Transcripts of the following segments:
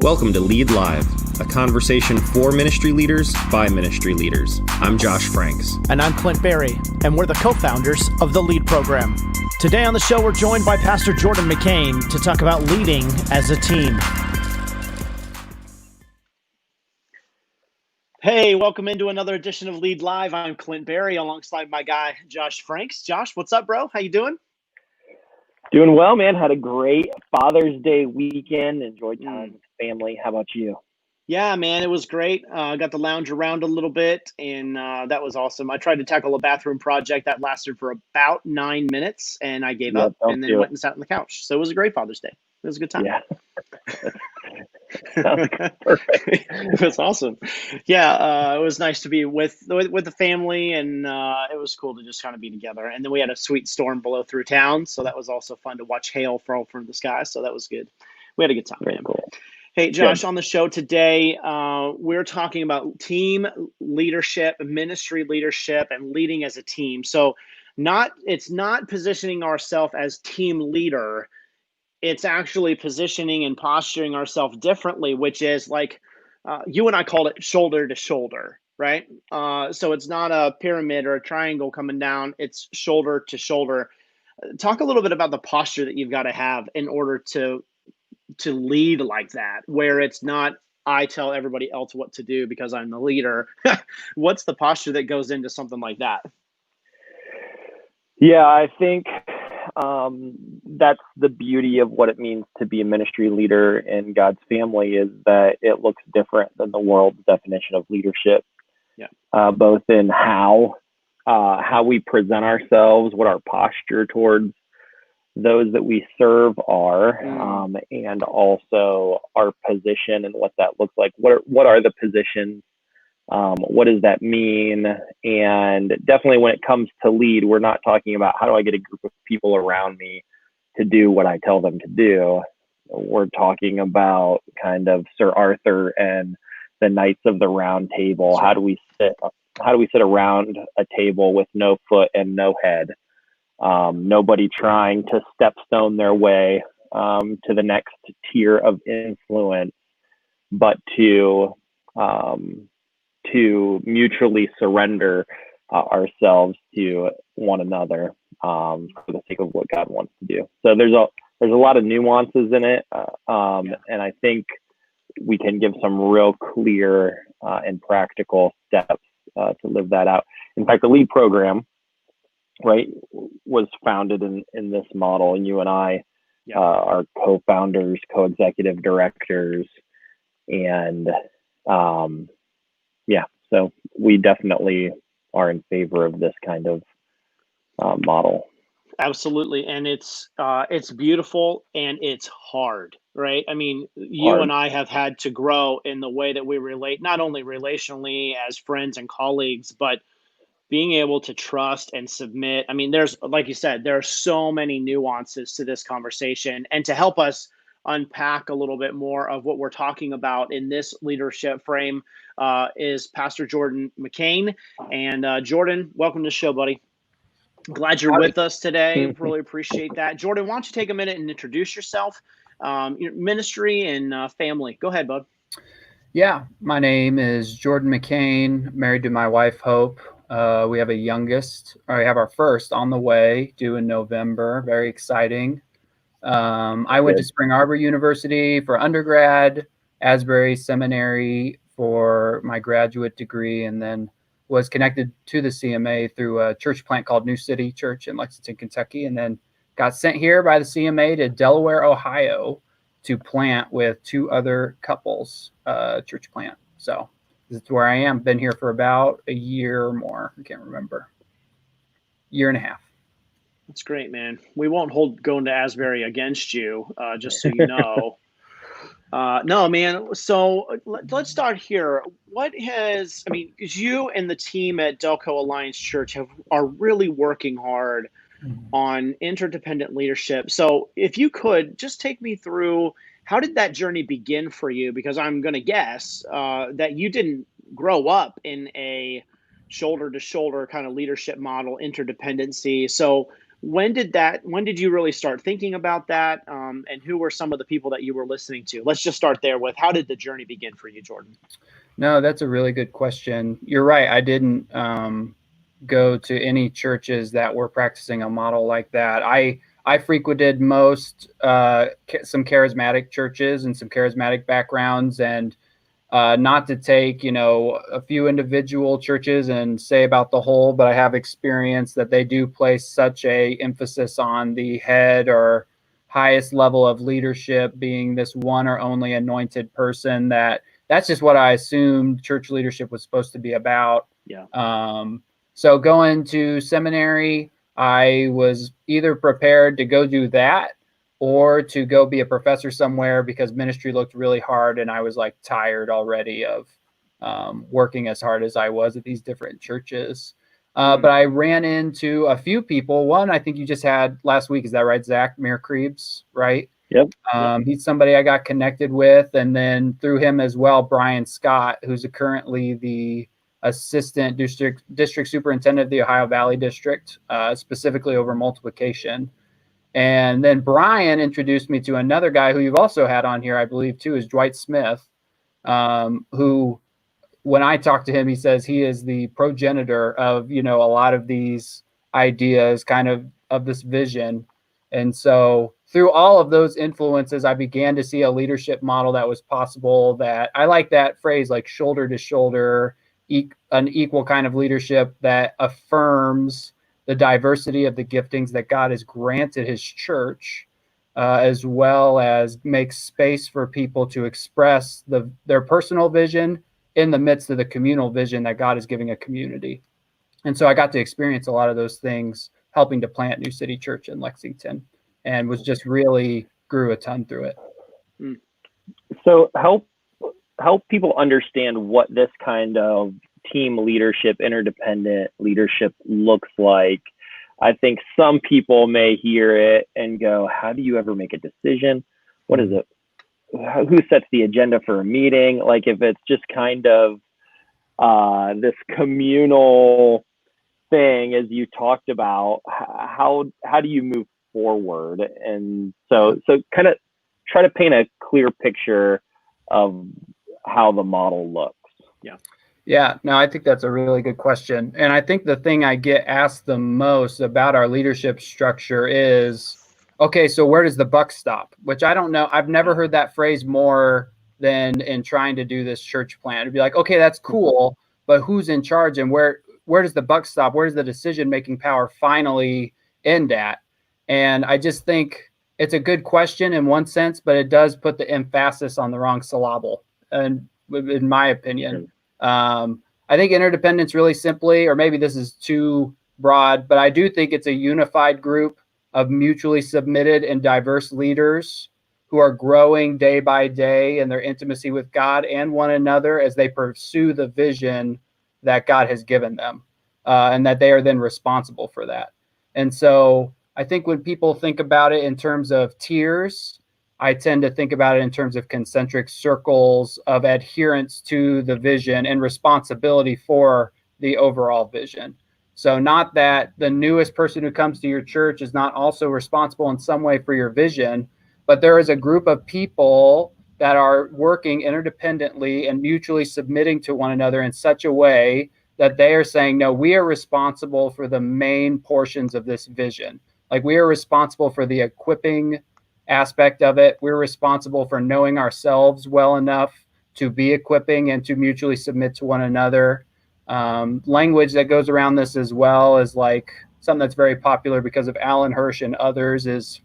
Welcome to Lead Live, a conversation for ministry leaders by ministry leaders. I'm Josh Franks. And I'm Clint Berry, and we're the co-founders of the Lead program. Today on the show, we're joined by Pastor Jordan McCain to talk about leading as a team. Hey, welcome into another edition of Lead Live. I'm Clint Berry alongside my guy, Josh Franks. Josh, what's up, bro? How you doing? Doing well, man. Had a great Father's Day weekend. Enjoyed time with family. How about you? Yeah, man, it was great. Got to lounge around a little bit, and that was awesome. I tried to tackle a bathroom project that lasted for about 9 minutes, and I gave up and then went and sat on the couch. So it was a great Father's Day. It was a good time. Yeah. Perfect. It was awesome. Yeah, it was nice to be with the family, and it was cool to just kind of be together. And then we had a sweet storm blow through town, so that was also fun to watch hail fall from the sky. So that was good. We had a good time. Very cool. Hey, Josh, on the show today, we're talking about team leadership, ministry leadership, and leading as a team. So it's not positioning ourselves as team leader. It's actually positioning and posturing ourselves differently, which is like you and I called it shoulder to shoulder, right? So it's not a pyramid or a triangle coming down. It's shoulder to shoulder. Talk a little bit about the posture that you've got to have in order to lead like that, where it's not I tell everybody else what to do because I'm the leader. What's the posture that goes into something like that? Yeah, I think that's the beauty of what it means to be a ministry leader in God's family, is that it looks different than the world's definition of leadership. Yeah. Both in how we present ourselves, what our posture towards those that we serve are, and also our position and what that looks like. What are the positions? What does that mean? And definitely when it comes to lead, we're not talking about how do I get a group of people around me to do what I tell them to do. We're talking about kind of Sir Arthur and the Knights of the Round Table. How do we sit around a table with no foot and no head? Nobody trying to stepstone their way to the next tier of influence, but to mutually surrender ourselves to one another for the sake of what God wants to do. So there's a lot of nuances in it, and I think we can give some real clear and practical steps to live that out. In fact, the Lead program, right, was founded in this model, and you and I are co-founders, co-executive directors, and so we definitely are in favor of this kind of model. Absolutely, and it's beautiful and it's hard, right? I mean, you and I have had to grow in the way that we relate, not only relationally as friends and colleagues, but being able to trust and submit. I mean, there's, like you said, there are so many nuances to this conversation. And to help us unpack a little bit more of what we're talking about in this leadership frame is Pastor Jordan McCain. And Jordan, welcome to the show, buddy. Glad you're with us today. Really appreciate that. Jordan, why don't you take a minute and introduce yourself, your ministry and family. Go ahead, bud. Yeah, my name is Jordan McCain, married to my wife, Hope. We have we have our first on the way, due in November. Very exciting. I went to Spring Arbor University for undergrad, Asbury Seminary for my graduate degree, and then was connected to the CMA through a church plant called New City Church in Lexington, Kentucky, and then got sent here by the CMA to Delaware, Ohio to plant with two other couples, church plant. So this is where I am. Been here for about a year or more. I can't remember. Year and a half. That's great, man. We won't hold going to Asbury against you, just so you know. No, man. So let's start here. Because you and the team at Delco Alliance Church are really working hard on interdependent leadership. So if you could just take me through, how did that journey begin for you? Because I'm going to guess that you didn't grow up in a shoulder to shoulder kind of leadership model, interdependency. So when did you really start thinking about that? And who were some of the people that you were listening to? Let's just start there with, how did the journey begin for you, Jordan? No, that's a really good question. You're right. I didn't go to any churches that were practicing a model like that. I frequented most some charismatic churches and some charismatic backgrounds, and not to take, a few individual churches and say about the whole, but I have experienced that they do place such a emphasis on the head or highest level of leadership being this one or only anointed person, that's just what I assumed church leadership was supposed to be about. Yeah. So going to seminary, I was either prepared to go do that or to go be a professor somewhere, because ministry looked really hard and I was like tired already of working as hard as I was at these different churches. But I ran into a few people. One, I think you just had last week. Is that right, Zach Mearcreeves, right? Yep. He's somebody I got connected with. And then through him as well, Brian Scott, who's currently the assistant district superintendent of the Ohio Valley District, specifically over multiplication. And then Brian introduced me to another guy who you've also had on here, I believe, too, is Dwight Smith, who, when I talk to him, he says he is the progenitor of, a lot of these ideas, kind of this vision. And so through all of those influences, I began to see a leadership model that was possible, that I like that phrase, like shoulder to shoulder, an equal kind of leadership that affirms the diversity of the giftings that God has granted his church, as well as makes space for people to express their personal vision in the midst of the communal vision that God is giving a community. And so I got to experience a lot of those things helping to plant New City Church in Lexington, and was just really grew a ton through it. So help people understand what this kind of team leadership, interdependent leadership looks like. I think some people may hear it and go, how do you ever make a decision? What is it? Who sets the agenda for a meeting? Like, if it's just kind of this communal thing, as you talked about, how do you move forward? And so kind of try to paint a clear picture of how the model looks. Yeah, no, I think that's a really good question. And I think the thing I get asked the most about our leadership structure is, okay, so where does the buck stop? Which I don't know. I've never heard that phrase more than in trying to do this church plan. It'd be like, okay, that's cool, but who's in charge, and where does the buck stop? Where does the decision-making power finally end at? And I just think it's a good question in one sense, but it does put the emphasis on the wrong syllable, and in my opinion. I think interdependence, really simply, or maybe this is too broad, but I do think it's a unified group of mutually submitted and diverse leaders who are growing day by day in their intimacy with God and one another as they pursue the vision that God has given them, and that they are then responsible for that. And so I think when people think about it in terms of tiers, I tend to think about it in terms of concentric circles of adherence to the vision and responsibility for the overall vision. So not that the newest person who comes to your church is not also responsible in some way for your vision, but there is a group of people that are working interdependently and mutually submitting to one another in such a way that they are saying, no, we are responsible for the main portions of this vision. Like, we are responsible for the equipping aspect of it. We're responsible for knowing ourselves well enough to be equipping and to mutually submit to one another. Language that goes around this as well is like something that's very popular because of Alan Hirsch and others is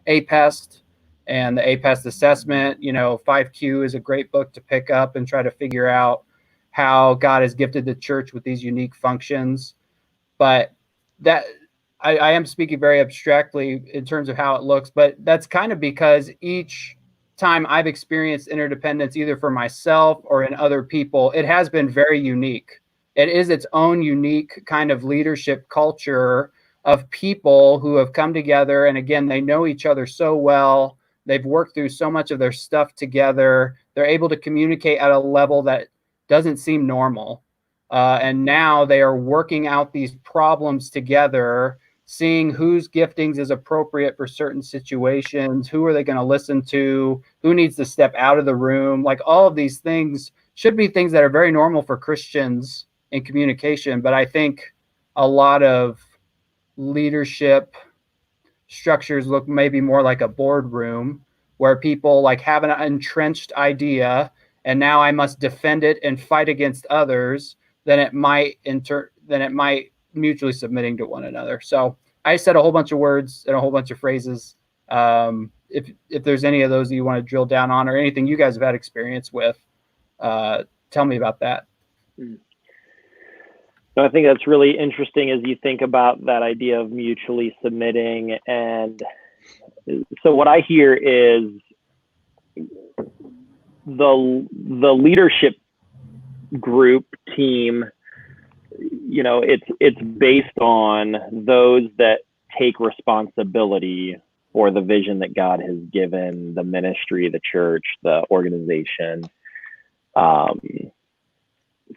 APEST and the APEST assessment. 5Q is a great book to pick up and try to figure out how God has gifted the church with these unique functions. But that I am speaking very abstractly in terms of how it looks, but that's kind of because each time I've experienced interdependence, either for myself or in other people, it has been very unique. It is its own unique kind of leadership culture of people who have come together. And again, they know each other so well. They've worked through so much of their stuff together. They're able to communicate at a level that doesn't seem normal. And now they are working out these problems together seeing whose giftings is appropriate for certain situations, who are they going to listen to, who needs to step out of the room. Like all of these things should be things that are very normal for Christians in communication. But I think a lot of leadership structures look maybe more like a boardroom where people like have an entrenched idea and now I must defend it and fight against others, then it might mutually submitting to one another. So I said a whole bunch of words and a whole bunch of phrases. If there's any of those that you want to drill down on or anything you guys have had experience with, tell me about that. So I think that's really interesting as you think about that idea of mutually submitting. And so what I hear is the leadership group team, you know, it's based on those that take responsibility for the vision that God has given the ministry, the church, the organization.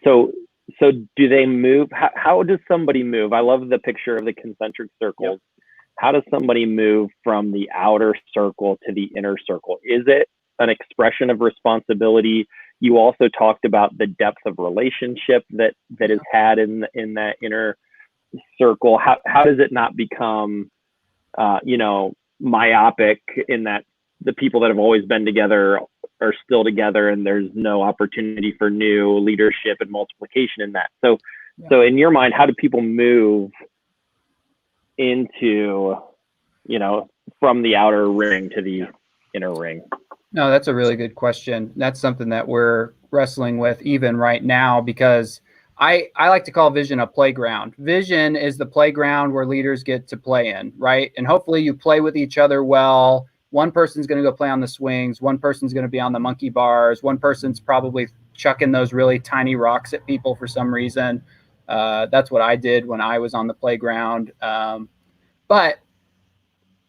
So do they move? How does somebody move? I love the picture of the concentric circles. Yep. How does somebody move from the outer circle to the inner circle? Is it an expression of responsibility? You also talked about the depth of relationship that is had in that inner circle. How does it not become, myopic in that the people that have always been together are still together and there's no opportunity for new leadership and multiplication in that. So in your mind, how do people move into, from the outer ring to the inner ring? No, that's a really good question. That's something that we're wrestling with even right now, because I like to call vision a playground. Vision is the playground where leaders get to play in, right? And hopefully you play with each other well. One person's going to go play on the swings. One person's going to be on the monkey bars. One person's probably chucking those really tiny rocks at people for some reason. That's what I did when I was on the playground. But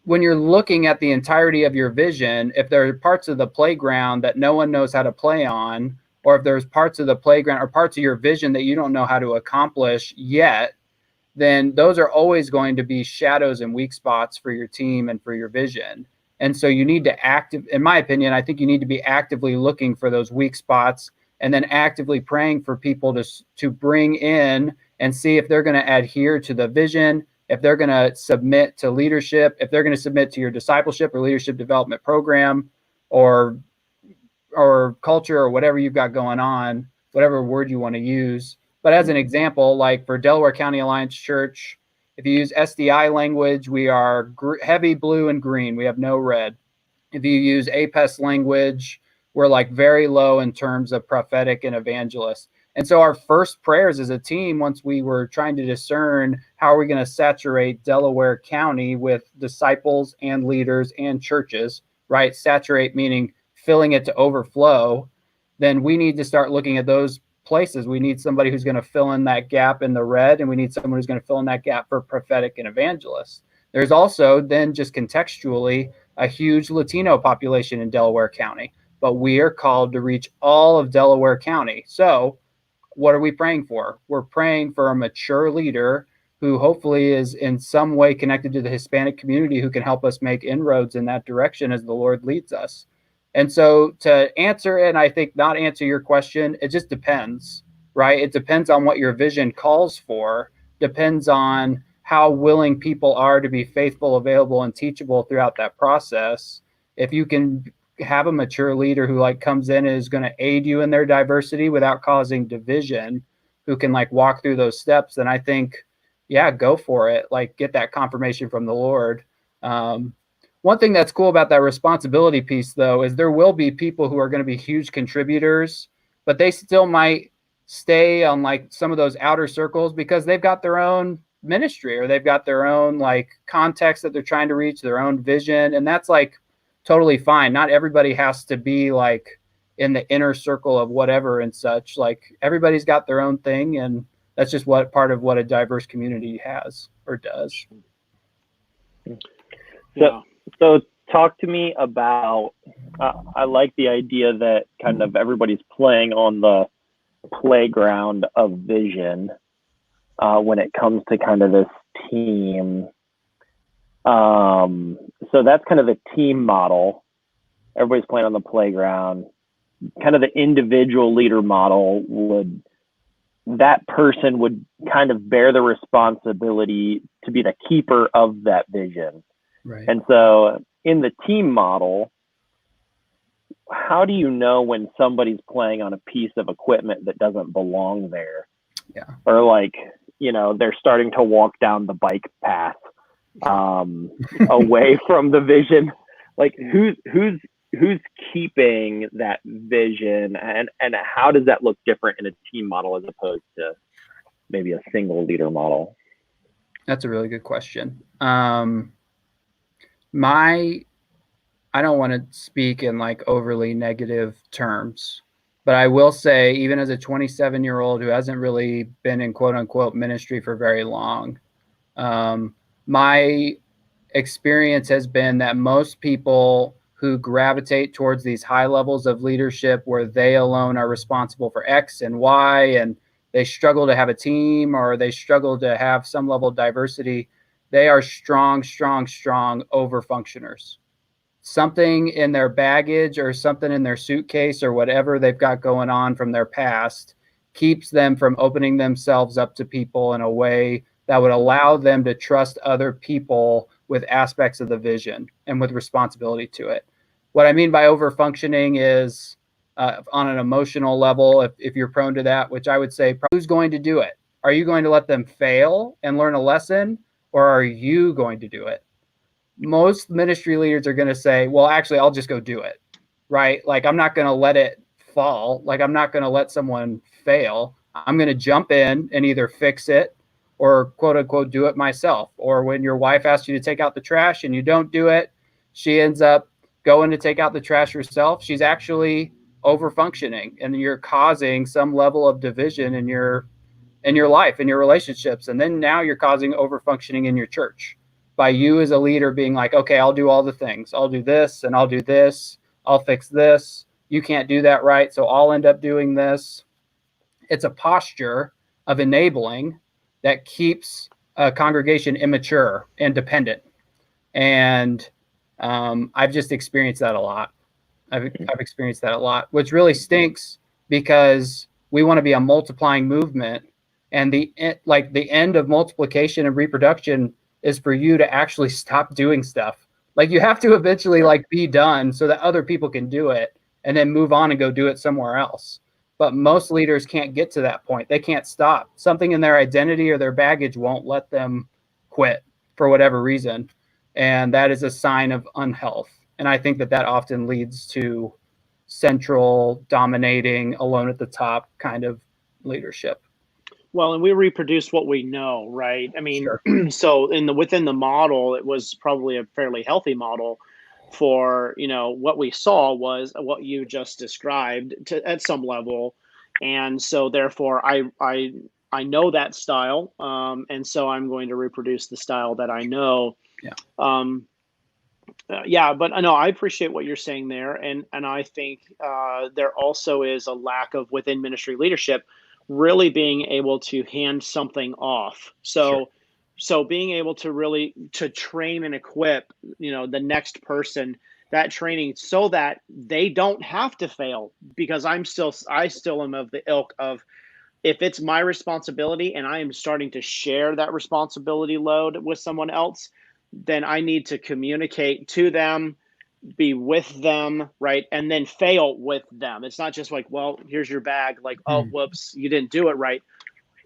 when you're looking at the entirety of your vision, if there are parts of the playground that no one knows how to play on, or if there's parts of the playground or parts of your vision that you don't know how to accomplish yet, then those are always going to be shadows and weak spots for your team and for your vision. And so you need to in my opinion, I think you need to be actively looking for those weak spots and then actively praying for people to bring in and see if they're going to adhere to the vision, if they're going to submit to leadership, if they're going to submit to your discipleship or leadership development program or culture or whatever you've got going on, whatever word you want to use. But as an example, like for Delaware County Alliance Church, if you use SDI language, we are heavy blue and green. We have no red. If you use APES language, we're like very low in terms of prophetic and evangelist. And so our first prayers as a team, once we were trying to discern how are we going to saturate Delaware County with disciples and leaders and churches, right? Saturate meaning filling it to overflow, then we need to start looking at those places. We need somebody who's going to fill in that gap in the red, and we need someone who's going to fill in that gap for prophetic and evangelist. There's also then just contextually a huge Latino population in Delaware County, but we are called to reach all of Delaware County. So what are we praying for? We're praying for a mature leader who hopefully is in some way connected to the Hispanic community who can help us make inroads in that direction as the Lord leads us. And so to answer, and I think not answer your question, it just depends, right? It depends on what your vision calls for, depends on how willing people are to be faithful, available, and teachable throughout that process. If you can have a mature leader who like comes in and is going to aid you in their diversity without causing division, who can like walk through those steps, then I think, yeah, go for it. Like get that confirmation from the Lord. One thing that's cool about that responsibility piece, though, is there will be people who are going to be huge contributors, but they still might stay on like some of those outer circles because they've got their own ministry or they've got their own like context that they're trying to reach, their own vision. And that's like totally fine. Not everybody has to be like in the inner circle of whatever and such. Like everybody's got their own thing. And that's just what part of what a diverse community has or does. So talk to me about, I like the idea that kind of everybody's playing on the playground of vision when it comes to kind of this team So that's kind of the team model. Everybody's playing on the playground. Kind of the individual leader model that person would kind of bear the responsibility to be the keeper of that vision. Right. And so in the team model, how do you know when somebody's playing on a piece of equipment that doesn't belong there? Yeah. Or like, they're starting to walk down the bike path away from the vision. Like who's keeping that vision, and how does that look different in a team model as opposed to maybe a single leader model? That's a really good question. I don't want to speak in like overly negative terms, but I will say, even as a 27-year-old who hasn't really been in quote unquote ministry for very long, my experience has been that most people who gravitate towards these high levels of leadership where they alone are responsible for X and Y, and they struggle to have a team or they struggle to have some level of diversity, they are strong over functioners. Something in their baggage or something in their suitcase or whatever they've got going on from their past keeps them from opening themselves up to people in a way that would allow them to trust other people with aspects of the vision and with responsibility to it. What I mean by over functioning is on an emotional level, if you're prone to that, which I would say, who's going to do it? Are you going to let them fail and learn a lesson, or are you going to do it? Most ministry leaders are going to say, well, actually, I'll just go do it, right? Like, I'm not going to let it fall. Like, I'm not going to let someone fail. I'm going to jump in and either fix it or quote unquote do it myself. Or when your wife asks you to take out the trash and you don't do it, she ends up going to take out the trash herself. She's actually over functioning, and you're causing some level of division in your life, in your relationships. And then now you're causing over functioning in your church by you as a leader being like, okay, I'll do all the things. I'll do this and I'll do this. I'll fix this. You can't do that right, so I'll end up doing this. It's a posture of enabling that keeps a congregation immature and dependent. And I've just experienced that a lot. I've experienced that a lot, which really stinks because we want to be a multiplying movement. And the end of multiplication and reproduction is for you to actually stop doing stuff. Like, you have to eventually be done so that other people can do it and then move on and go do it somewhere else. But most leaders can't get to that point. They can't stop. Something in their identity or their baggage won't let them quit for whatever reason. And that is a sign of unhealth. And I think that often leads to central, dominating, alone at the top kind of leadership. Well, and we reproduce what we know, right? I mean, Sure. so within the model, it was probably a fairly healthy model for, what we saw was what you just described at some level. And so therefore I know that style. And so I'm going to reproduce the style that I know. Yeah. But no, I appreciate what you're saying there. And I think there also is a lack of, within ministry leadership, really being able to hand something off. So being able to really to train and equip, the next person, that training, so that they don't have to fail, because I still am of the ilk of, if it's my responsibility and I am starting to share that responsibility load with someone else, then I need to communicate to them, be with them, right? And then fail with them. It's not just like, well, here's your bag, like, oh, whoops, you didn't do it right.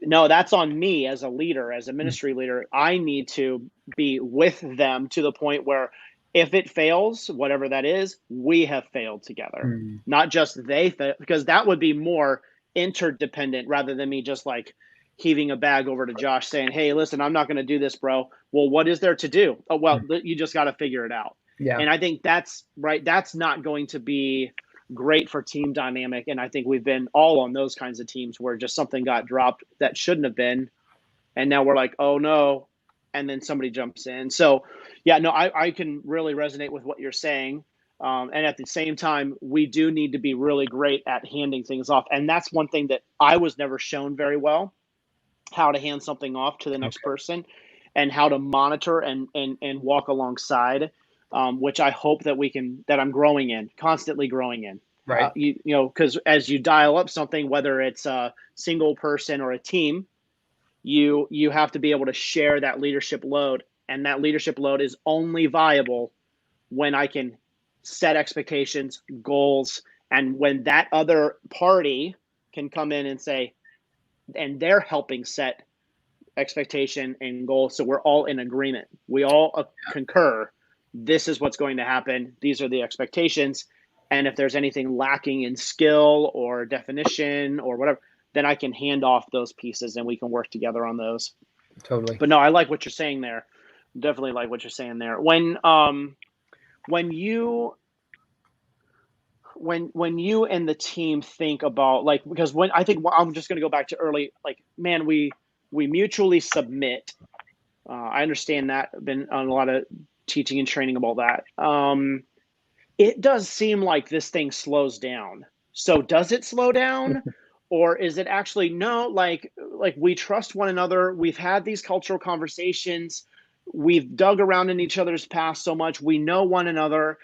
No, that's on me as a leader, as a ministry leader. I need to be with them to the point where, if it fails, whatever that is, we have failed together. Not just they fail, because that would be more interdependent, rather than me just like heaving a bag over to Josh saying, hey, listen, I'm not going to do this, bro. Well, what is there to do? Oh, well, you just got to figure it out. Yeah. And I think that's right. That's not going to be great for team dynamic. And I think we've been all on those kinds of teams where just something got dropped that shouldn't have been. And now we're like, oh no. And then somebody jumps in. So yeah, no, I can really resonate with what you're saying. And at the same time, we do need to be really great at handing things off. And that's one thing that I was never shown very well, how to hand something off to the next person. and how to monitor and walk alongside, which I hope that I'm growing in, constantly growing in. Right. Because as you dial up something, whether it's a single person or a team, you have to be able to share that leadership load, and that leadership load is only viable when I can set expectations, goals, and when that other party can come in and say, and they're helping set expectation and goals, so we're all in agreement. We all concur. This is what's going to happen. These are the expectations. And if there's anything lacking in skill or definition or whatever, then I can hand off those pieces and we can work together on those. Totally. But no, I like what you're saying there. Definitely like what you're saying there. When you and the team think about, like, because when I think, I'm just going to go back to early, like, man, we mutually submit. I understand that. I've been on a lot of teaching and training about that. It does seem like this thing slows down. So does it slow down? Or is it actually, no, like we trust one another. We've had these cultural conversations. We've dug around in each other's past so much. We know one another.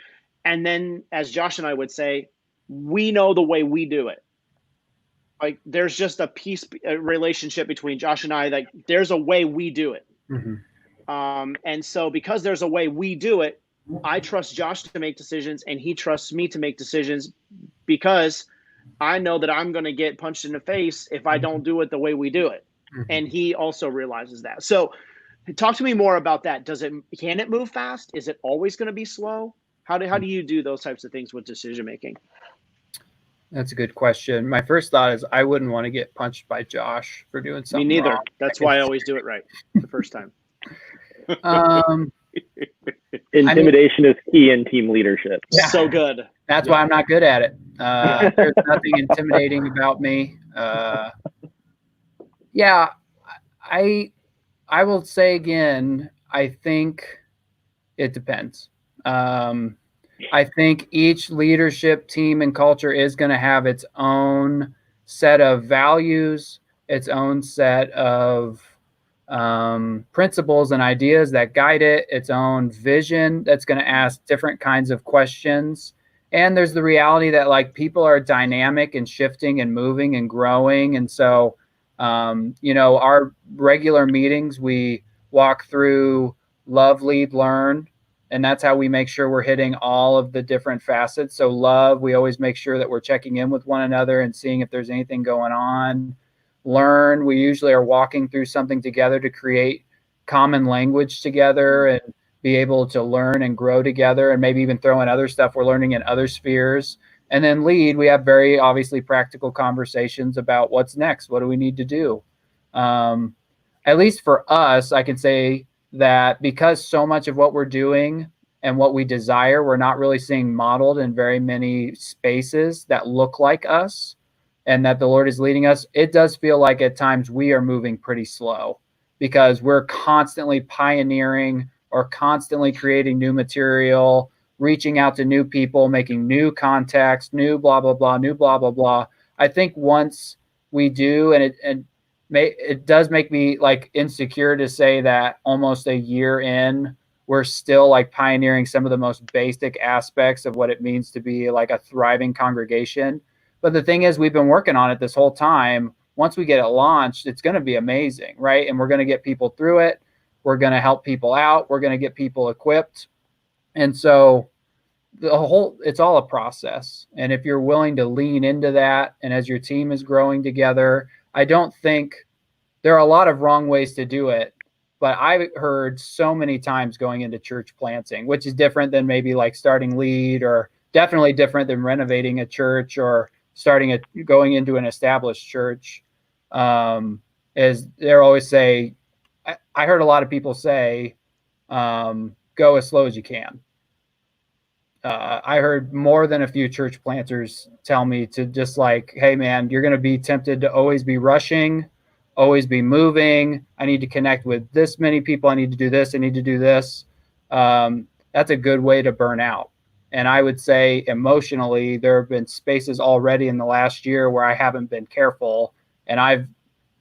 And then, as Josh and I would say, we know the way we do it. Like, there's just a relationship between Josh and I. Like, there's a way we do it. Mm-hmm. And so because there's a way we do it, I trust Josh to make decisions and he trusts me to make decisions, because I know that I'm going to get punched in the face if I don't do it the way we do it. Mm-hmm. And he also realizes that. So talk to me more about that. Can it move fast? Is it always going to be slow? How do you do those types of things with decision making? That's a good question. My first thought is I wouldn't want to get punched by Josh for doing something Me neither. wrong. That's why I always do it right the first time. Intimidation is key in team leadership. Yeah. So good. That's why I'm not good at it. There's nothing intimidating about me. Yeah, I will say again, I think it depends. I think each leadership team and culture is going to have its own set of values, its own set of principles and ideas that guide it, its own vision that's going to ask different kinds of questions. And there's the reality that, like, people are dynamic and shifting and moving and growing. And so, our regular meetings, we walk through love, lead, learn. And that's how we make sure we're hitting all of the different facets. So love, we always make sure that we're checking in with one another and seeing if there's anything going on. Learn, we usually are walking through something together to create common language together and be able to learn and grow together, and maybe even throw in other stuff we're learning in other spheres. And then lead, we have very obviously practical conversations about what's next. What do we need to do? At least for us, I can say that because so much of what we're doing and what we desire, we're not really seeing modeled in very many spaces that look like us, and that the Lord is leading us. It does feel like at times we are moving pretty slow because we're constantly pioneering or constantly creating new material, reaching out to new people, making new contacts, new blah, blah, blah, new blah, blah, blah. I think once we do, and it does make me like insecure to say that almost a year in, we're still like pioneering some of the most basic aspects of what it means to be like a thriving congregation. But the thing is, we've been working on it this whole time. Once we get it launched, it's going to be amazing, right? And we're going to get people through it. We're going to help people out. We're going to get people equipped. And so it's all a process. And if you're willing to lean into that, and as your team is growing together, I don't think there are a lot of wrong ways to do it. But I've heard so many times going into church planting, which is different than maybe like starting Lead, or definitely different than renovating a church or going into an established church, is they're always say, I heard a lot of people say, go as slow as you can. I heard more than a few church planters tell me to just like, hey man, you're going to be tempted to always be rushing, always be moving. I need to connect with this many people. I need to do this. I need to do this. That's a good way to burn out. And I would say emotionally, there have been spaces already in the last year where I haven't been careful, and I've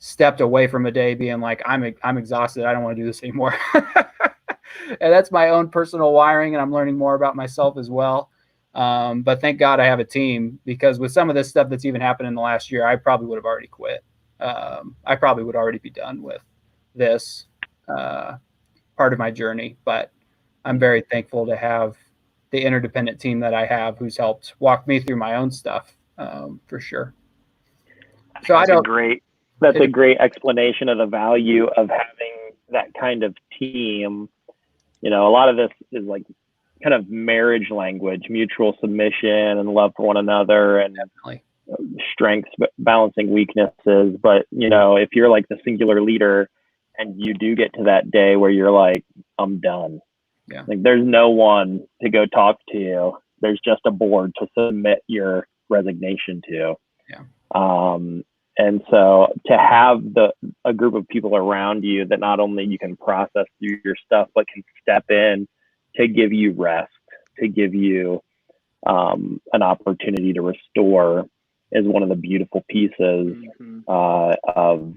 stepped away from a day being like, I'm exhausted. I don't want to do this anymore. And that's my own personal wiring, and I'm learning more about myself as well. But thank God I have a team, because with some of this stuff that's even happened in the last year, I probably would have already quit. I probably would already be done with this part of my journey. But I'm very thankful to have the interdependent team that I have, who's helped walk me through my own stuff, for sure. So that's a great explanation of the value of having that kind of team. A lot of this is like kind of marriage language, mutual submission and love for one another, and definitely strengths balancing weaknesses. But if you're like the singular leader and you do get to that day where you're like, I'm done, like there's no one to go talk to, there's just a board to submit your resignation to. And so to have a group of people around you that not only you can process through your stuff, but can step in to give you rest, to give you an opportunity to restore, is one of the beautiful pieces of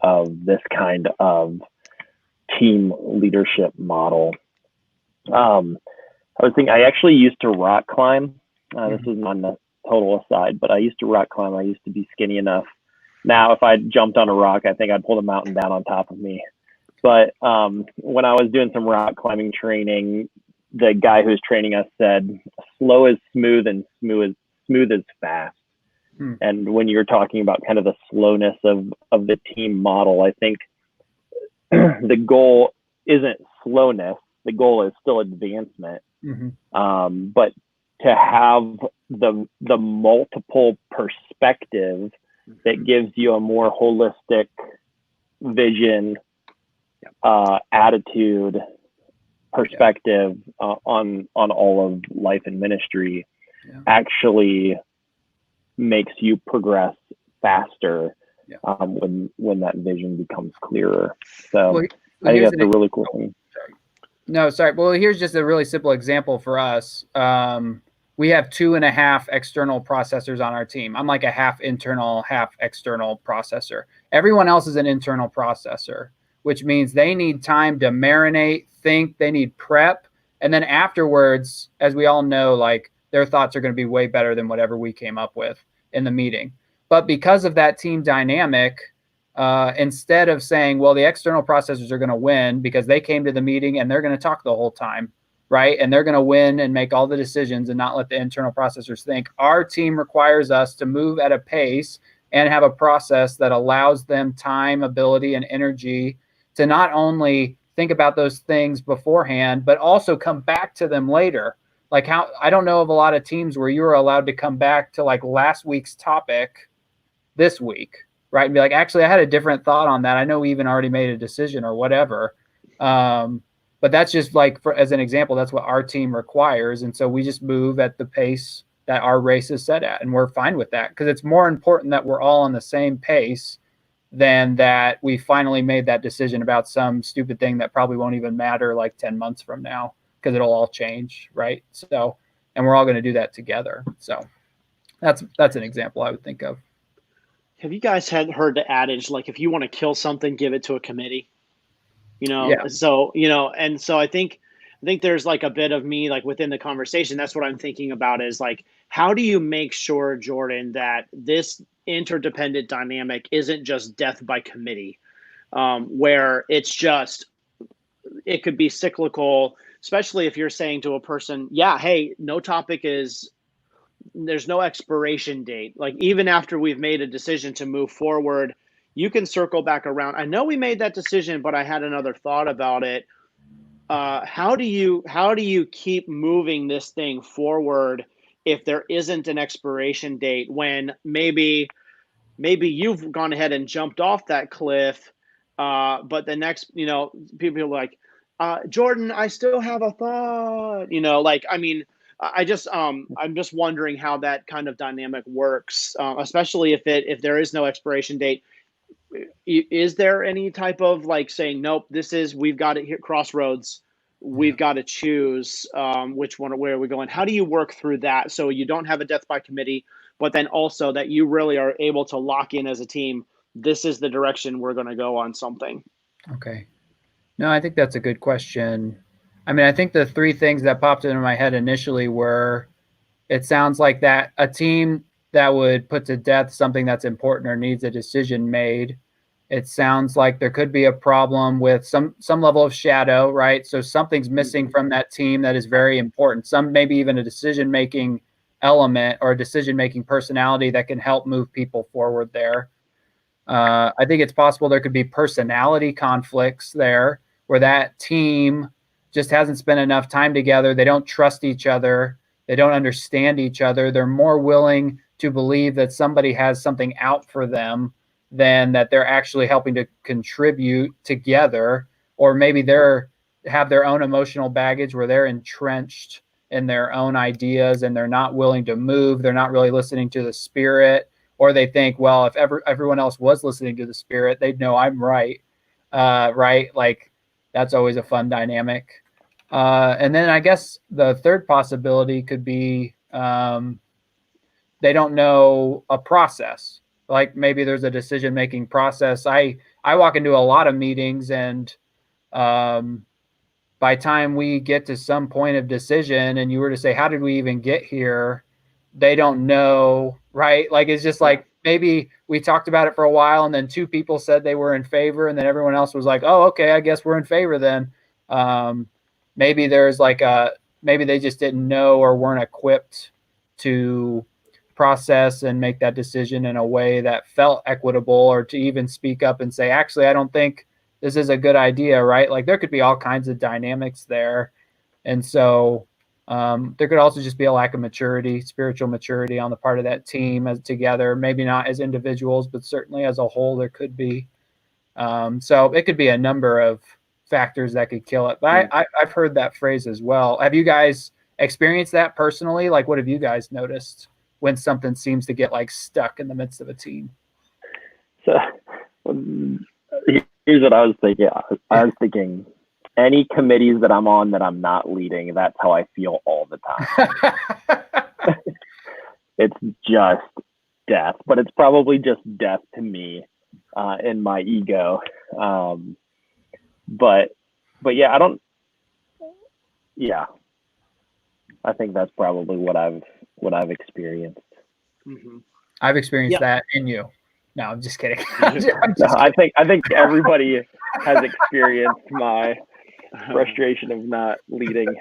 this kind of team leadership model. I was thinking, I actually used to rock climb. This is on the total aside, but I used to rock climb. I used to be skinny enough. Now, if I jumped on a rock, I think I'd pull the mountain down on top of me. But when I was doing some rock climbing training, the guy who was training us said, slow is smooth and smooth is fast. And when you're talking about kind of the slowness of the team model, I think the goal isn't slowness. The goal is still advancement. But to have the multiple perspective that gives you a more holistic vision, attitude, perspective on all of life and ministry actually makes you progress faster when that vision becomes clearer. So I think that's a really cool thing. No, sorry. Well, here's just a really simple example for us. We have 2.5 external processors on our team. I'm like a half internal, half external processor. Everyone else is an internal processor, which means they need time to marinate, think, they need prep. And then afterwards, as we all know, like their thoughts are going to be way better than whatever we came up with in the meeting. But because of that team dynamic, instead of saying, well, the external processors are going to win because they came to the meeting and they're going to talk the whole time, right? And they're going to win and make all the decisions and not let the internal processors think. Our team requires us to move at a pace and have a process that allows them time, ability, and energy to not only think about those things beforehand, but also come back to them later. Like I don't know of a lot of teams where you were allowed to come back to like last week's topic this week, right? And be like, actually, I had a different thought on that. I know we even already made a decision or whatever. But that's just like, as an example, that's what our team requires. And so we just move at the pace that our race is set at. And we're fine with that, because it's more important that we're all on the same pace than that we finally made that decision about some stupid thing that probably won't even matter like 10 months from now, because it'll all change, right? So, and we're all going to do that together. So that's an example I would think of. Have you guys heard the adage, like, if you want to kill something, give it to a committee? So, and so I think there's like a bit of me, like within the conversation, that's what I'm thinking about, is like, how do you make sure, Jordan, that this interdependent dynamic isn't just death by committee, where it could be cyclical, especially if you're saying to a person, hey, there's no expiration date. Like, even after we've made a decision to move forward, you can circle back around. I know we made that decision, but I had another thought about it. How do you keep moving this thing forward if there isn't an expiration date, when maybe you've gone ahead and jumped off that cliff, but the next, people are like, Jordan, I still have a thought, I'm just wondering how that kind of dynamic works, especially if there is no expiration date. Is there any type of like saying, nope, we've got it here, crossroads, we've got to choose which one, where are we going? How do you work through that so you don't have a death by committee, but then also that you really are able to lock in as a team? this is the direction we're going to go on something. Okay. No, I think that's a good question. I mean, I think the three things that popped into my head initially were, it sounds like that a team that would put to death something that's important or needs a decision made. It sounds like there could be a problem with some level of shadow, right? So something's missing from that team that is very important. Some maybe even a decision-making element or a decision-making personality that can help move people forward there. I think it's possible there could be personality conflicts there where that team just hasn't spent enough time together. They don't trust each other. They don't understand each other. They're more willing to believe that somebody has something out for them than that they're actually helping to contribute together. Or maybe they're have their own emotional baggage where they're entrenched in their own ideas and they're not willing to move. They're not really listening to the spirit. Or they think, well, if everyone else was listening to the spirit, they'd know I'm right. Right? Like, that's always a fun dynamic. And then I guess the third possibility could be they don't know a process. Like maybe there's a decision-making process. I walk into a lot of meetings, and by time we get to some point of decision and you were to say, how did we even get here? They don't know, right? Like, it's just like, maybe we talked about it for a while and then two people said they were in favor and then everyone else was like, oh, okay, I guess we're in favor then. Maybe there's like maybe they just didn't know or weren't equipped to process and make that decision in a way that felt equitable, or to even speak up and say, actually, I don't think this is a good idea, right? Like, there could be all kinds of dynamics there. And so there could also just be a lack of maturity, spiritual maturity on the part of that team as together, maybe not as individuals, but certainly as a whole, there could be. So it could be a number of factors that could kill it. But I've heard that phrase as well. Have you guys experienced that personally? Like, what have you guys noticed when something seems to get like stuck in the midst of a team? So here's what I was thinking. I was thinking, any committees that I'm on that I'm not leading, that's how I feel all the time. It's just death, but it's probably just death to me in my ego. But yeah, I think that's probably what I've experienced. Mm-hmm. I've experienced that in you. No, I'm just kidding. I think everybody has experienced my frustration of not leading.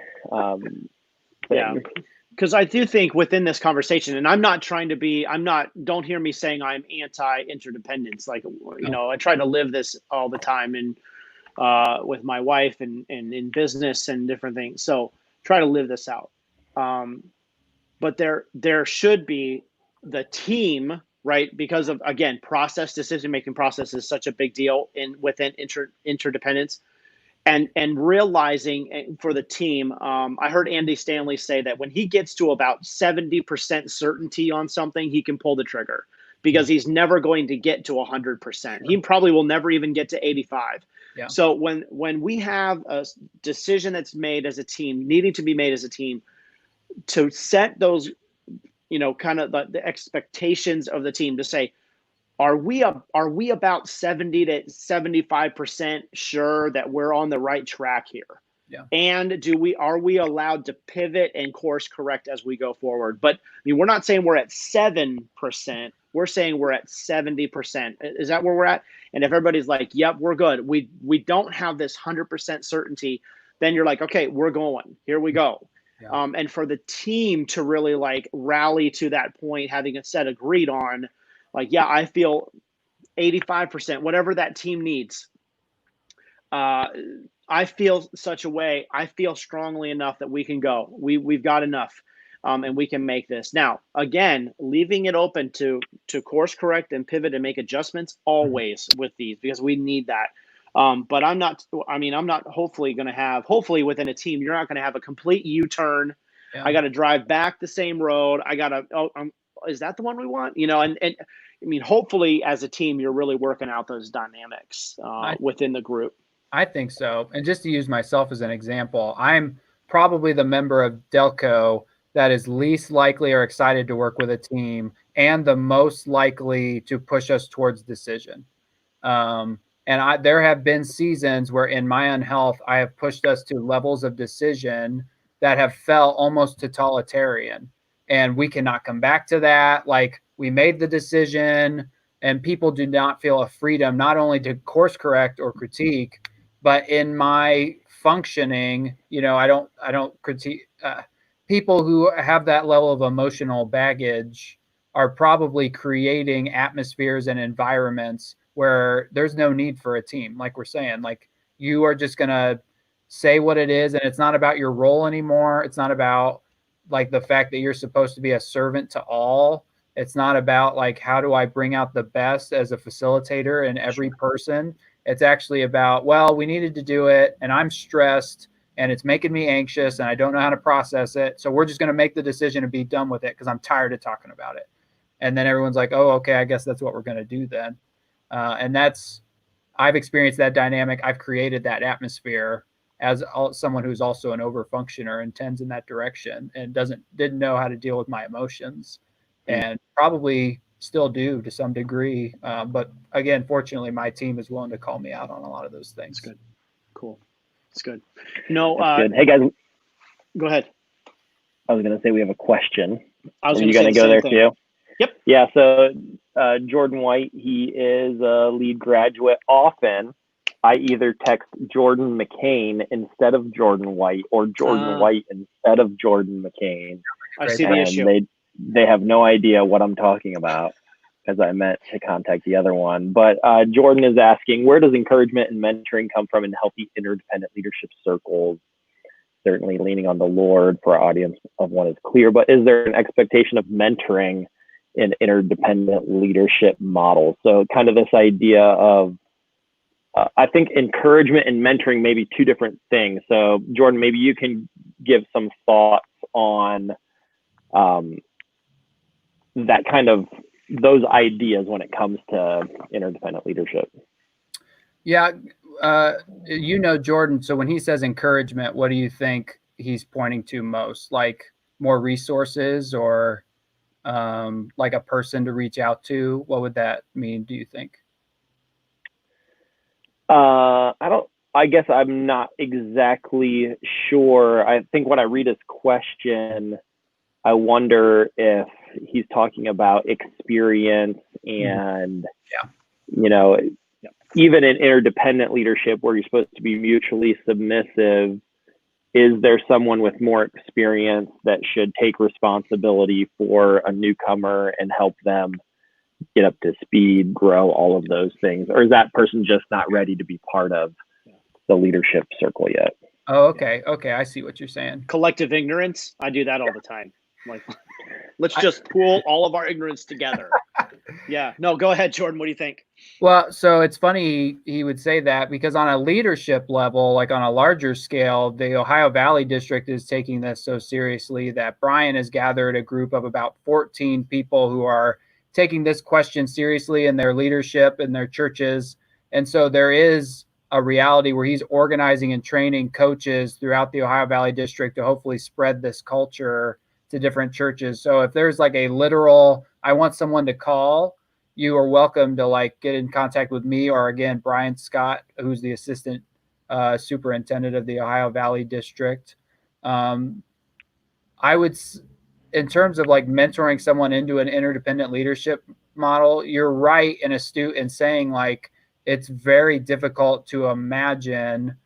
Because I do think within this conversation, and I'm not trying to be, don't hear me saying I'm anti-interdependence. Like, I try to live this all the time, and with my wife and in business and different things. So try to live this out. But there should be the team, right? Because of, again, decision-making process is such a big deal within interdependence. And realizing for the team, I heard Andy Stanley say that when he gets to about 70% certainty on something, he can pull the trigger, because he's never going to get to 100%. He probably will never even get to 85. Yeah. So when we have a decision that's made as a team, needing to be made as a team, to set those, kind of the expectations of the team, to say, are we about 70 to 75% sure that we're on the right track here? Yeah. And are we allowed to pivot and course correct as we go forward? But I mean, we're not saying we're at 7%. We're saying we're at 70%. Is that where we're at? And if everybody's like, yep, we're good. We don't have this 100% certainty. Then you're like, okay, we're going. Here we go. Yeah. And for the team to really like rally to that point, having a set agreed on, like, yeah, I feel 85%, whatever that team needs. I feel such a way. I feel strongly enough that we can go. We've got enough, and we can make this. Now, again, leaving it open to course correct and pivot and make adjustments always with these, because we need that. But I'm not hopefully within a team, you're not going to have a complete U-turn. Yeah. I got to drive back the same road. Is that the one we want? And I mean, hopefully as a team, you're really working out those dynamics within the group. I think so. And just to use myself as an example, I'm probably the member of Delco that is least likely or excited to work with a team and the most likely to push us towards decision. And there have been seasons where in my unhealth, I have pushed us to levels of decision that have felt almost totalitarian. And we cannot come back to that. Like, we made the decision, and people do not feel a freedom not only to course correct or critique, but in my functioning, I don't critique. People who have that level of emotional baggage are probably creating atmospheres and environments where there's no need for a team. Like we're saying, like, you are just going to say what it is. And it's not about your role anymore. It's not about like the fact that you're supposed to be a servant to all. It's not about like, how do I bring out the best as a facilitator in every person? It's actually about, well, we needed to do it and I'm stressed and it's making me anxious and I don't know how to process it. So we're just going to make the decision and be done with it because I'm tired of talking about it. And then everyone's like, oh, okay, I guess that's what we're going to do then. And I've experienced that dynamic. I've created that atmosphere as someone who's also an overfunctioner and tends in that direction and didn't know how to deal with my emotions and probably still do to some degree. But again, fortunately, my team is willing to call me out on a lot of those things. That's good. Cool. That's good. Good. Hey guys, go ahead. I was going to say we have a question. I was going to go there too. Yep. Yeah. So Jordan White, he is a lead graduate. Often, I either text Jordan McCain instead of Jordan White or Jordan White instead of Jordan McCain. I see the issue. They have no idea what I'm talking about because I meant to contact the other one. But Jordan is asking, where does encouragement and mentoring come from in healthy interdependent leadership circles? Certainly leaning on the Lord for our audience of one is clear, but is there an expectation of mentoring in interdependent leadership models? So kind of this idea of, I think encouragement and mentoring may be two different things. So Jordan, maybe you can give some thoughts on that kind of those ideas when it comes to interdependent leadership. Yeah. Jordan, so when he says encouragement, what do you think he's pointing to most? Like more resources or like a person to reach out to? What would that mean, do you think? I guess I'm not exactly sure. I think when I read his question, I wonder if he's talking about experience and, even in interdependent leadership where you're supposed to be mutually submissive, is there someone with more experience that should take responsibility for a newcomer and help them get up to speed, grow, all of those things? Or is that person just not ready to be part of the leadership circle yet? Oh, okay. Okay. I see what you're saying. Collective ignorance. I do that all the time. Like, let's just pool all of our ignorance together. Yeah. No, go ahead, Jordan. What do you think? Well, so it's funny he would say that because on a leadership level, like on a larger scale, the Ohio Valley District is taking this so seriously that Brian has gathered a group of about 14 people who are taking this question seriously in their leadership in their churches. And so there is a reality where he's organizing and training coaches throughout the Ohio Valley District to hopefully spread this culture to different churches. So if there's like a literal, I want someone to call, you are welcome to like get in contact with me or again, Brian Scott, who's the assistant superintendent of the Ohio Valley District. I would, in terms of like mentoring someone into an interdependent leadership model, you're right and astute in saying like, it's very difficult to imagine.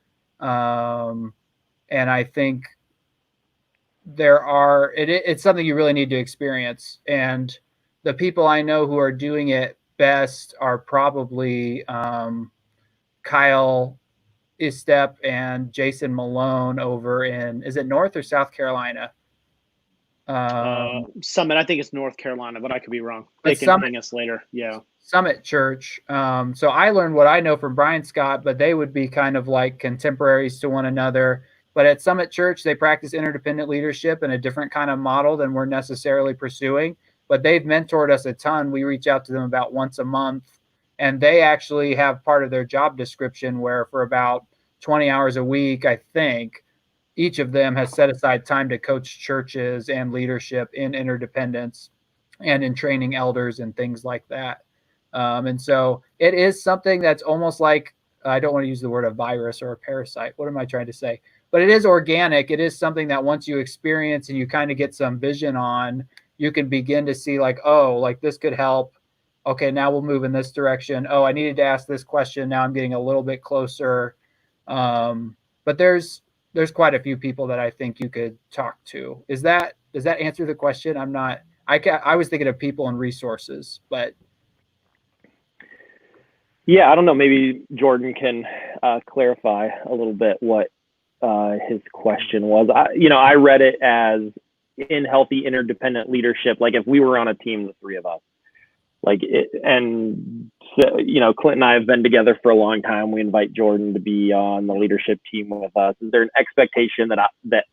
And I think it's something you really need to experience. And the people I know who are doing it best are probably Kyle Istep and Jason Malone over in, is it North or South Carolina? Summit. I think it's North Carolina, but I could be wrong. They can ping us later. Yeah. Summit Church. So I learned what I know from Brian Scott, but they would be kind of like contemporaries to one another. But at Summit Church, they practice interdependent leadership in a different kind of model than we're necessarily pursuing. But they've mentored us a ton. We reach out to them about once a month. And they actually have part of their job description where for about 20 hours a week, I think, each of them has set aside time to coach churches and leadership in interdependence and in training elders and things like that. And so it is something that's almost like, I don't want to use the word a virus or a parasite. What am I trying to say? But it is organic. It is something that once you experience and you kind of get some vision on, you can begin to see like, oh, like this could help. Okay, now we'll move in this direction. Oh, I needed to ask this question. Now I'm getting a little bit closer. But there's quite a few people that I think you could talk to. Does that answer the question? I was thinking of people and resources, but yeah, I don't know. Maybe Jordan can clarify a little bit what his question was. I read it as in healthy interdependent leadership. Like if we were on a team, the three of us, and so, Clint and I have been together for a long time. We invite Jordan to be on the leadership team with us. Is there an expectation that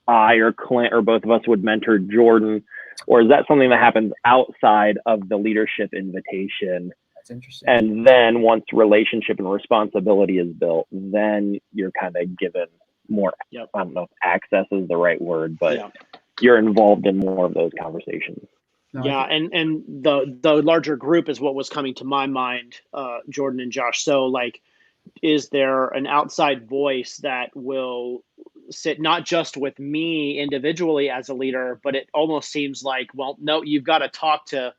I or Clint or both of us would mentor Jordan, or is that something that happens outside of the leadership invitation? That's interesting. And then once relationship and responsibility is built, then you're kind of given more, I don't know if access is the right word, but you're involved in more of those conversations. No, and the larger group is what was coming to my mind, Jordan and Josh. So like, is there an outside voice that will sit not just with me individually as a leader, but it almost seems like, well, no, you've got to talk to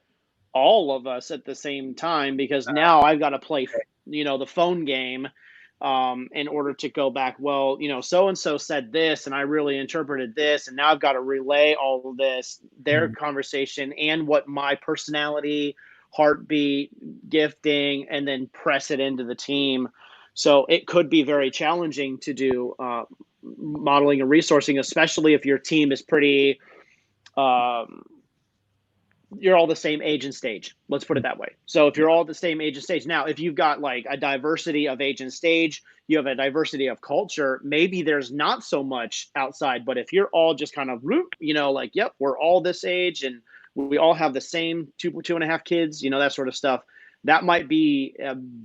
all of us at the same time, because now I've got to play, the phone game in order to go back. Well, so-and-so said this and I really interpreted this. And now I've got to relay all of this, their conversation and what my personality, heartbeat, gifting, and then press it into the team. So it could be very challenging to do modeling and resourcing, especially if your team is pretty, you're all the same age and stage. Let's put it that way. So if you're all the same age and stage, now, if you've got like a diversity of age and stage, you have a diversity of culture, maybe there's not so much outside, but if you're all just kind of, like, yep, we're all this age and we all have the same two and a half kids, that sort of stuff, that might be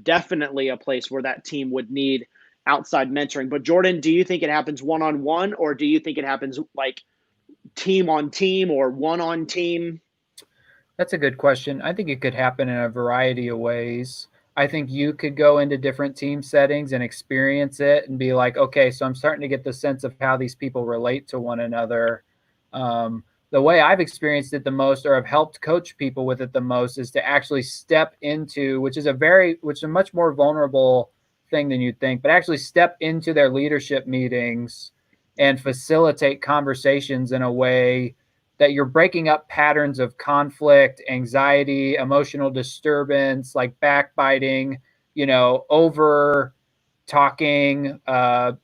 definitely a place where that team would need outside mentoring. But Jordan, do you think it happens one-on-one, or do you think it happens like team on team or one on team? That's a good question. I think it could happen in a variety of ways. I think you could go into different team settings and experience it and be like, okay, so I'm starting to get the sense of how these people relate to one another. The way I've experienced it the most, or have helped coach people with it the most, is to actually step into, which is a much more vulnerable thing than you'd think, but actually step into their leadership meetings and facilitate conversations in a way that you're breaking up patterns of conflict, anxiety, emotional disturbance, like backbiting, over talking,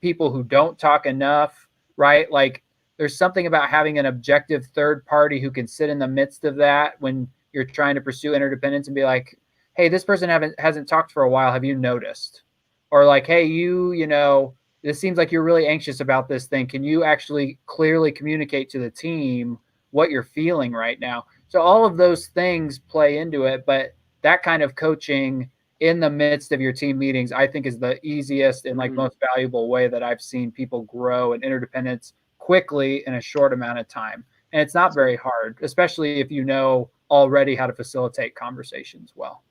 people who don't talk enough, right? Like there's something about having an objective third party who can sit in the midst of that when you're trying to pursue interdependence and be like, hey, this person hasn't talked for a while. Have you noticed? Or like, hey, it seems like you're really anxious about this thing. Can you actually clearly communicate to the team what you're feeling right now? So all of those things play into it, but that kind of coaching in the midst of your team meetings, I think, is the easiest and most valuable way that I've seen people grow in interdependence quickly in a short amount of time. And it's not very hard, especially if you know already how to facilitate conversations well.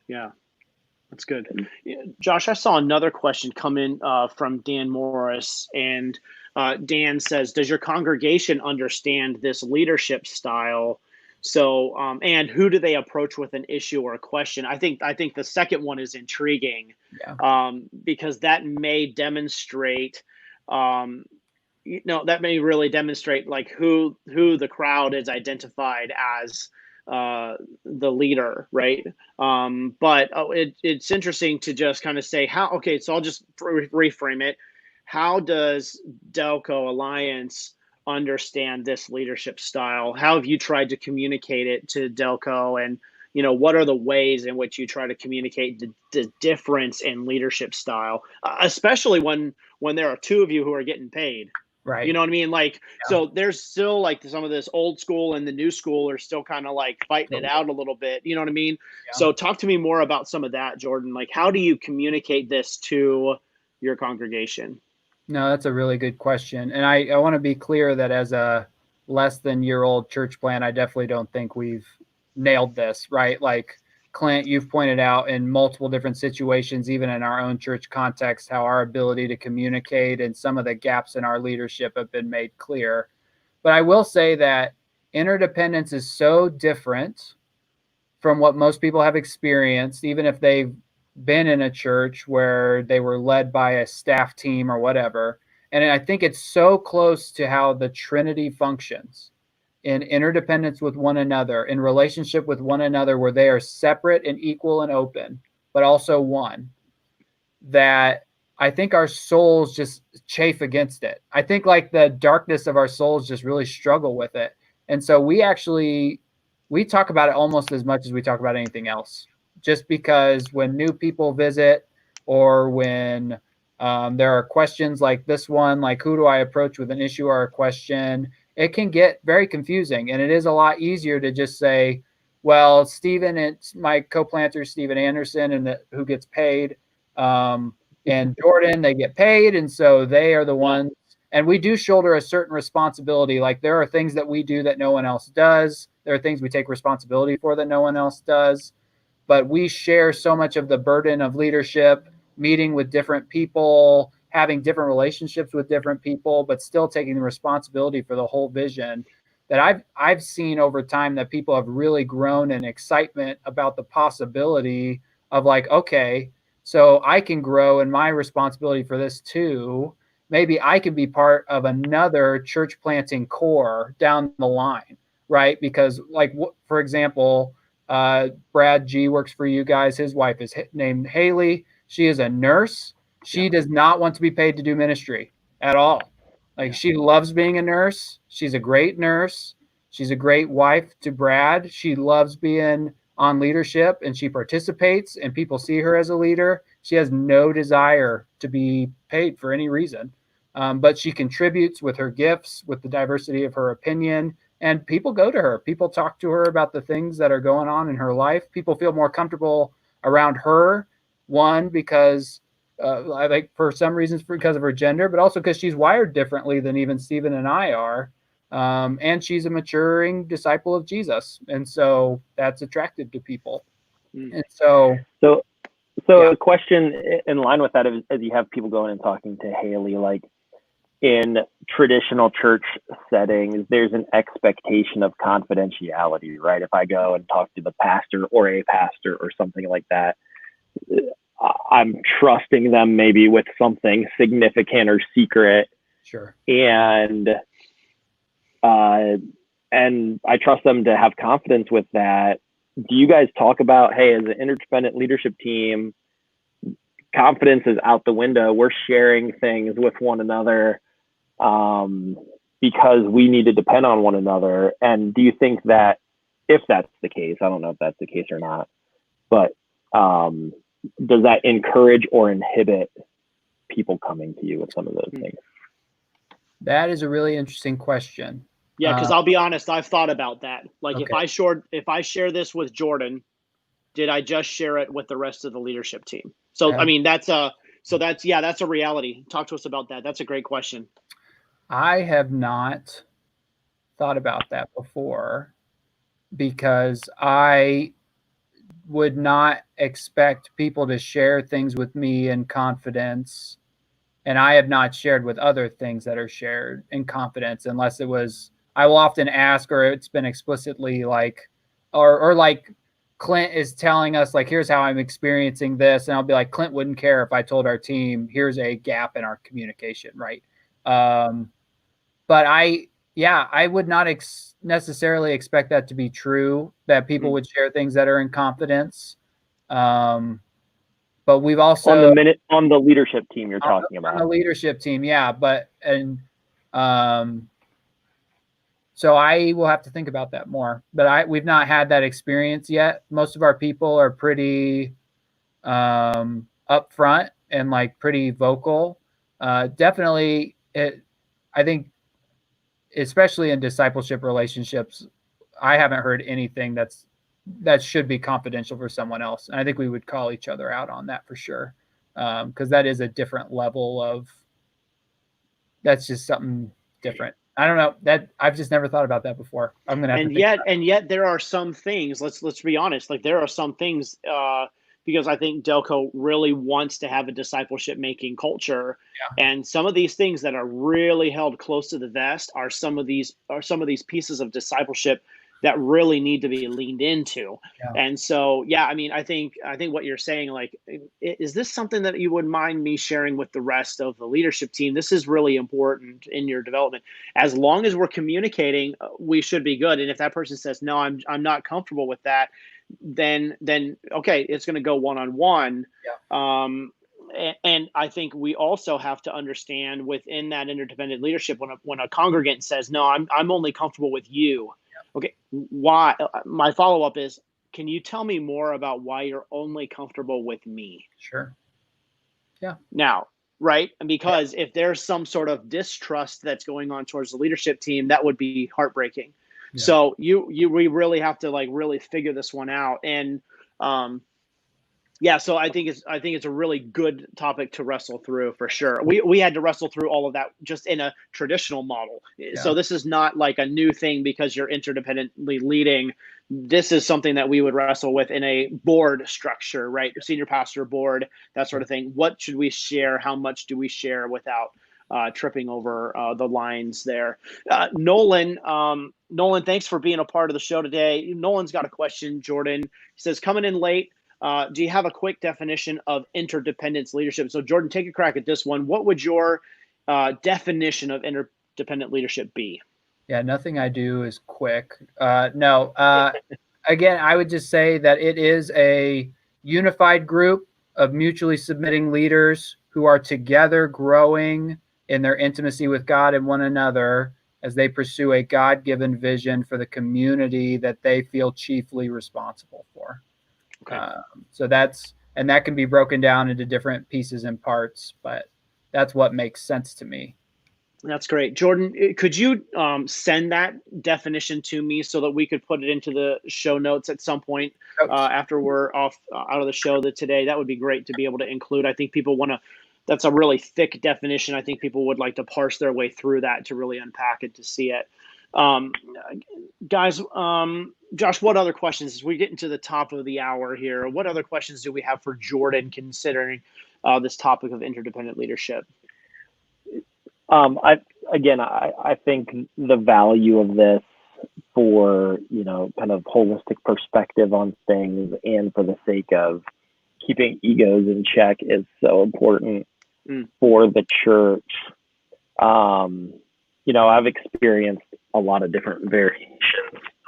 Yeah, that's good. Josh, I saw another question come in from Dan Morris, and Dan says, does your congregation understand this leadership style? So, and who do they approach with an issue or a question? I think the second one is intriguing, because that may demonstrate, that may really demonstrate like who the crowd is identified as the leader, right? But it's interesting to just kind of say so I'll just reframe it. How does Delco Alliance understand this leadership style? How have you tried to communicate it to Delco? And, what are the ways in which you try to communicate the difference in leadership style, especially when there are two of you who are getting paid? Right. You know what I mean? Like, so there's still like some of this old school and the new school are still kind of like fighting it out a little bit. You know what I mean? Yeah. So talk to me more about some of that, Jordan. Like, how do you communicate this to your congregation? No, that's a really good question. And I want to be clear that as a less than year old church plant, I definitely don't think we've nailed this, right? Like Clint, you've pointed out in multiple different situations, even in our own church context, how our ability to communicate and some of the gaps in our leadership have been made clear. But I will say that interdependence is so different from what most people have experienced, even if they've been in a church where they were led by a staff team or whatever. And I think it's so close to how the Trinity functions in interdependence with one another, in relationship with one another, where they are separate and equal and open, but also one, that I think our souls just chafe against it. I think like the darkness of our souls just really struggle with it. And so we talk about it almost as much as we talk about anything else, just because when new people visit or when there are questions like this one, like who do I approach with an issue or a question, it can get very confusing. And it is a lot easier to just say, well, Stephen, it's my co-planter, Stephen Anderson, and who gets paid. And Jordan, they get paid. And so they are the ones. And we do shoulder a certain responsibility. Like there are things that we do that no one else does. There are things we take responsibility for that no one else does. But we share so much of the burden of leadership, meeting with different people, having different relationships with different people, but still taking the responsibility for the whole vision, that I've seen over time that people have really grown in excitement about the possibility of like, okay, so I can grow in my responsibility for this too. Maybe I can be part of another church planting core down the line, right? Because like, for example, Brad G works for you guys. His wife is named Haley. She is a nurse. She does not want to be paid to do ministry at all. Like she loves being a nurse. She's a great nurse. She's a great wife to Brad. She loves being on leadership and she participates and people see her as a leader. She has no desire to be paid for any reason. But she contributes with her gifts, with the diversity of her opinion, and people go to her. People talk to her about the things that are going on in her life. People feel more comfortable around her, one, because I think for some reasons because of her gender, but also because she's wired differently than even Stephen and I are. And she's a maturing disciple of Jesus. And so that's attractive to people. And so a question in line with that, as you have people going and talking to Haley, like in traditional church settings, there's an expectation of confidentiality, right? If I go and talk to the pastor or a pastor or something like that, I'm trusting them maybe with something significant or secret. Sure. And I trust them to have confidence with that. Do you guys talk about, hey, as an interdependent leadership team, confidence is out the window. We're sharing things with one another because we need to depend on one another. And do you think that if that's the case, I don't know if that's the case or not, but does that encourage or inhibit people coming to you with some of those things? That is a really interesting question. Yeah, because I'll be honest, I've thought about that. Like okay. if I share this with Jordan, did I just share it with the rest of the leadership team? So Okay. I mean that's a reality. Talk to us about that. That's a great question. I have not thought about that before because I would not expect people to share things with me in confidence. And I have not shared with other things that are shared in confidence unless it was, I will often ask, or it's been explicitly like, or like Clint is telling us like, here's how I'm experiencing this. And I'll be like, Clint wouldn't care if I told our team, here's a gap in our communication. Right. But I would not necessarily expect that to be true, that people would share things that are in confidence. But we've also on the leadership team you're talking about. On the leadership team, yeah. So I will have to think about that more. But we've not had that experience yet. Most of our people are pretty upfront and like pretty vocal. Definitely, I think, especially in discipleship relationships, I haven't heard anything that should be confidential for someone else. And I think we would call each other out on that for sure. Because that is a different level of that's just something different. I don't know that I've just never thought about that before. I'm gonna have to think. And yet there are some things. Let's be honest. Like there are some things because I think Delco really wants to have a discipleship making culture, and some of these things that are really held close to the vest are some of these pieces of discipleship that really need to be leaned into. Yeah. And so, yeah, I mean, I think what you're saying, like, is this something that you would mind me sharing with the rest of the leadership team? This is really important in your development. As long as we're communicating, we should be good. And if that person says, no, I'm not comfortable with that, then okay, it's going to go one-on-one. And I think we also have to understand within that interdependent leadership, when a congregant says, no, I'm only comfortable with you. Okay, why? My follow-up is, can you tell me more about why you're only comfortable with me? Sure. Yeah. Now, right? And because if there's some sort of distrust that's going on towards the leadership team, that would be heartbreaking. Yeah. So we really have to like really figure this one out. And so I think it's a really good topic to wrestle through for sure. We had to wrestle through all of that just in a traditional model. Yeah. So this is not like a new thing because you're interdependently leading. This is something that we would wrestle with in a board structure, right? Senior pastor board, that sort of thing. What should we share? How much do we share without tripping over the lines there? Nolan, thanks for being a part of the show today. Nolan's got a question, Jordan. He says, coming in late, do you have a quick definition of interdependence leadership? So Jordan, take a crack at this one. What would your definition of interdependent leadership be? Yeah, nothing I do is quick. No. Again, I would just say that it is a unified group of mutually submitting leaders who are together growing in their intimacy with God and one another as they pursue a God-given vision for the community that they feel chiefly responsible for. Okay. So that can be broken down into different pieces and parts, but that's what makes sense to me. That's great. Jordan, could you send that definition to me so that we could put it into the show notes at some point after we're off out of the show today? That would be great to be able to include. I think people want to, that's a really thick definition. I think people would like to parse their way through that to really unpack it, to see it. Guys, Josh, what other questions, as we get into the top of the hour here, what other questions do we have for Jordan considering this topic of interdependent leadership? I think the value of this for, kind of holistic perspective on things and for the sake of keeping egos in check is so important for the church. I've experienced a lot of different variations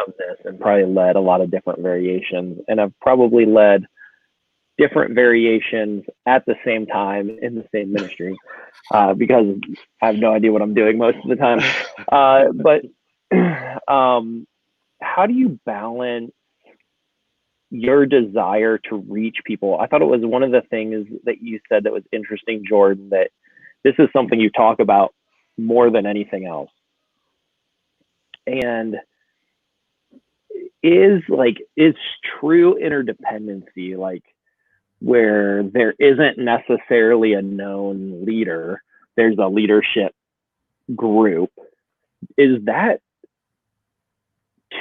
of this and probably led a lot of different variations, and I've probably led different variations at the same time in the same ministry because I have no idea what I'm doing most of the time. But how do you balance your desire to reach people? I thought it was one of the things that you said that was interesting, Jordan, that this is something you talk about more than anything else. And is true interdependency, like, where there isn't necessarily a known leader, there's a leadership group, is that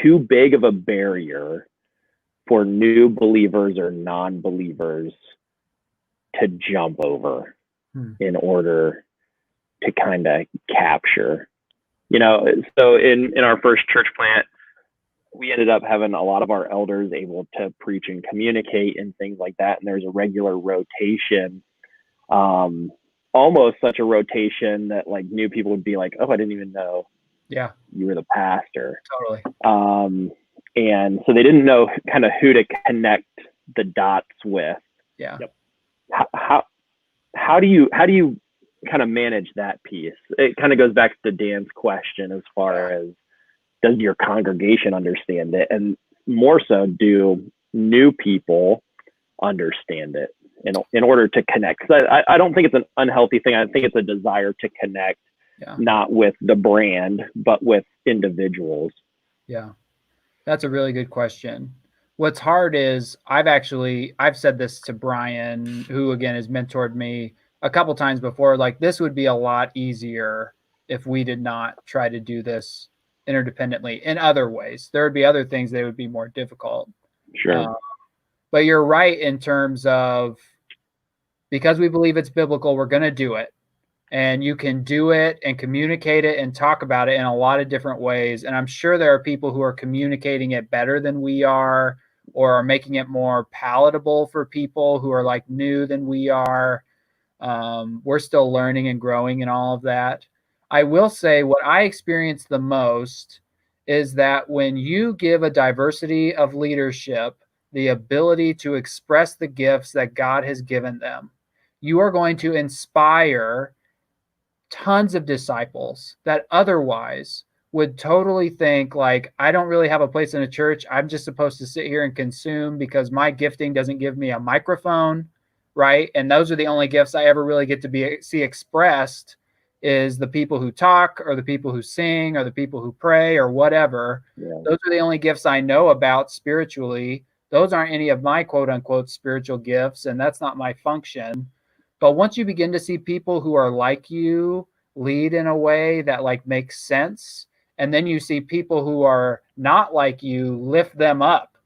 too big of a barrier for new believers or non-believers to jump over in order to kind of capture? So in our first church plant, we ended up having a lot of our elders able to preach and communicate and things like that. And there's a regular rotation, almost such a rotation that like new people would be like, oh, I didn't even know you were the pastor. Totally. And so they didn't know kind of who to connect the dots with. Yeah. Yep. How do you kind of manage that piece? It kind of goes back to Dan's question as far as, does your congregation understand it? And more so, do new people understand it in order to connect? Because I don't think it's an unhealthy thing. I think it's a desire to connect, not with the brand, but with individuals. Yeah, that's a really good question. What's hard is I've said this to Brian, who again has mentored me a couple times before, like this would be a lot easier if we did not try to do this interdependently in other ways. There would be other things that would be more difficult. Sure. But you're right in terms of, because we believe it's biblical, we're going to do it. And you can do it and communicate it and talk about it in a lot of different ways. And I'm sure there are people who are communicating it better than we are, or are making it more palatable for people who are like new than we are. We're still learning and growing and all of that. I will say what I experience the most is that when you give a diversity of leadership the ability to express the gifts that God has given them, you are going to inspire tons of disciples that otherwise would totally think like, I don't really have a place in a church. I'm just supposed to sit here and consume because my gifting doesn't give me a microphone, right? And those are the only gifts I ever really get to see expressed, is the people who talk or the people who sing or the people who pray or whatever. Yeah. Those are the only gifts I know about spiritually. Those aren't any of my quote unquote spiritual gifts, and that's not my function. But once you begin to see people who are like you lead in a way that like makes sense, and then you see people who are not like you lift them up,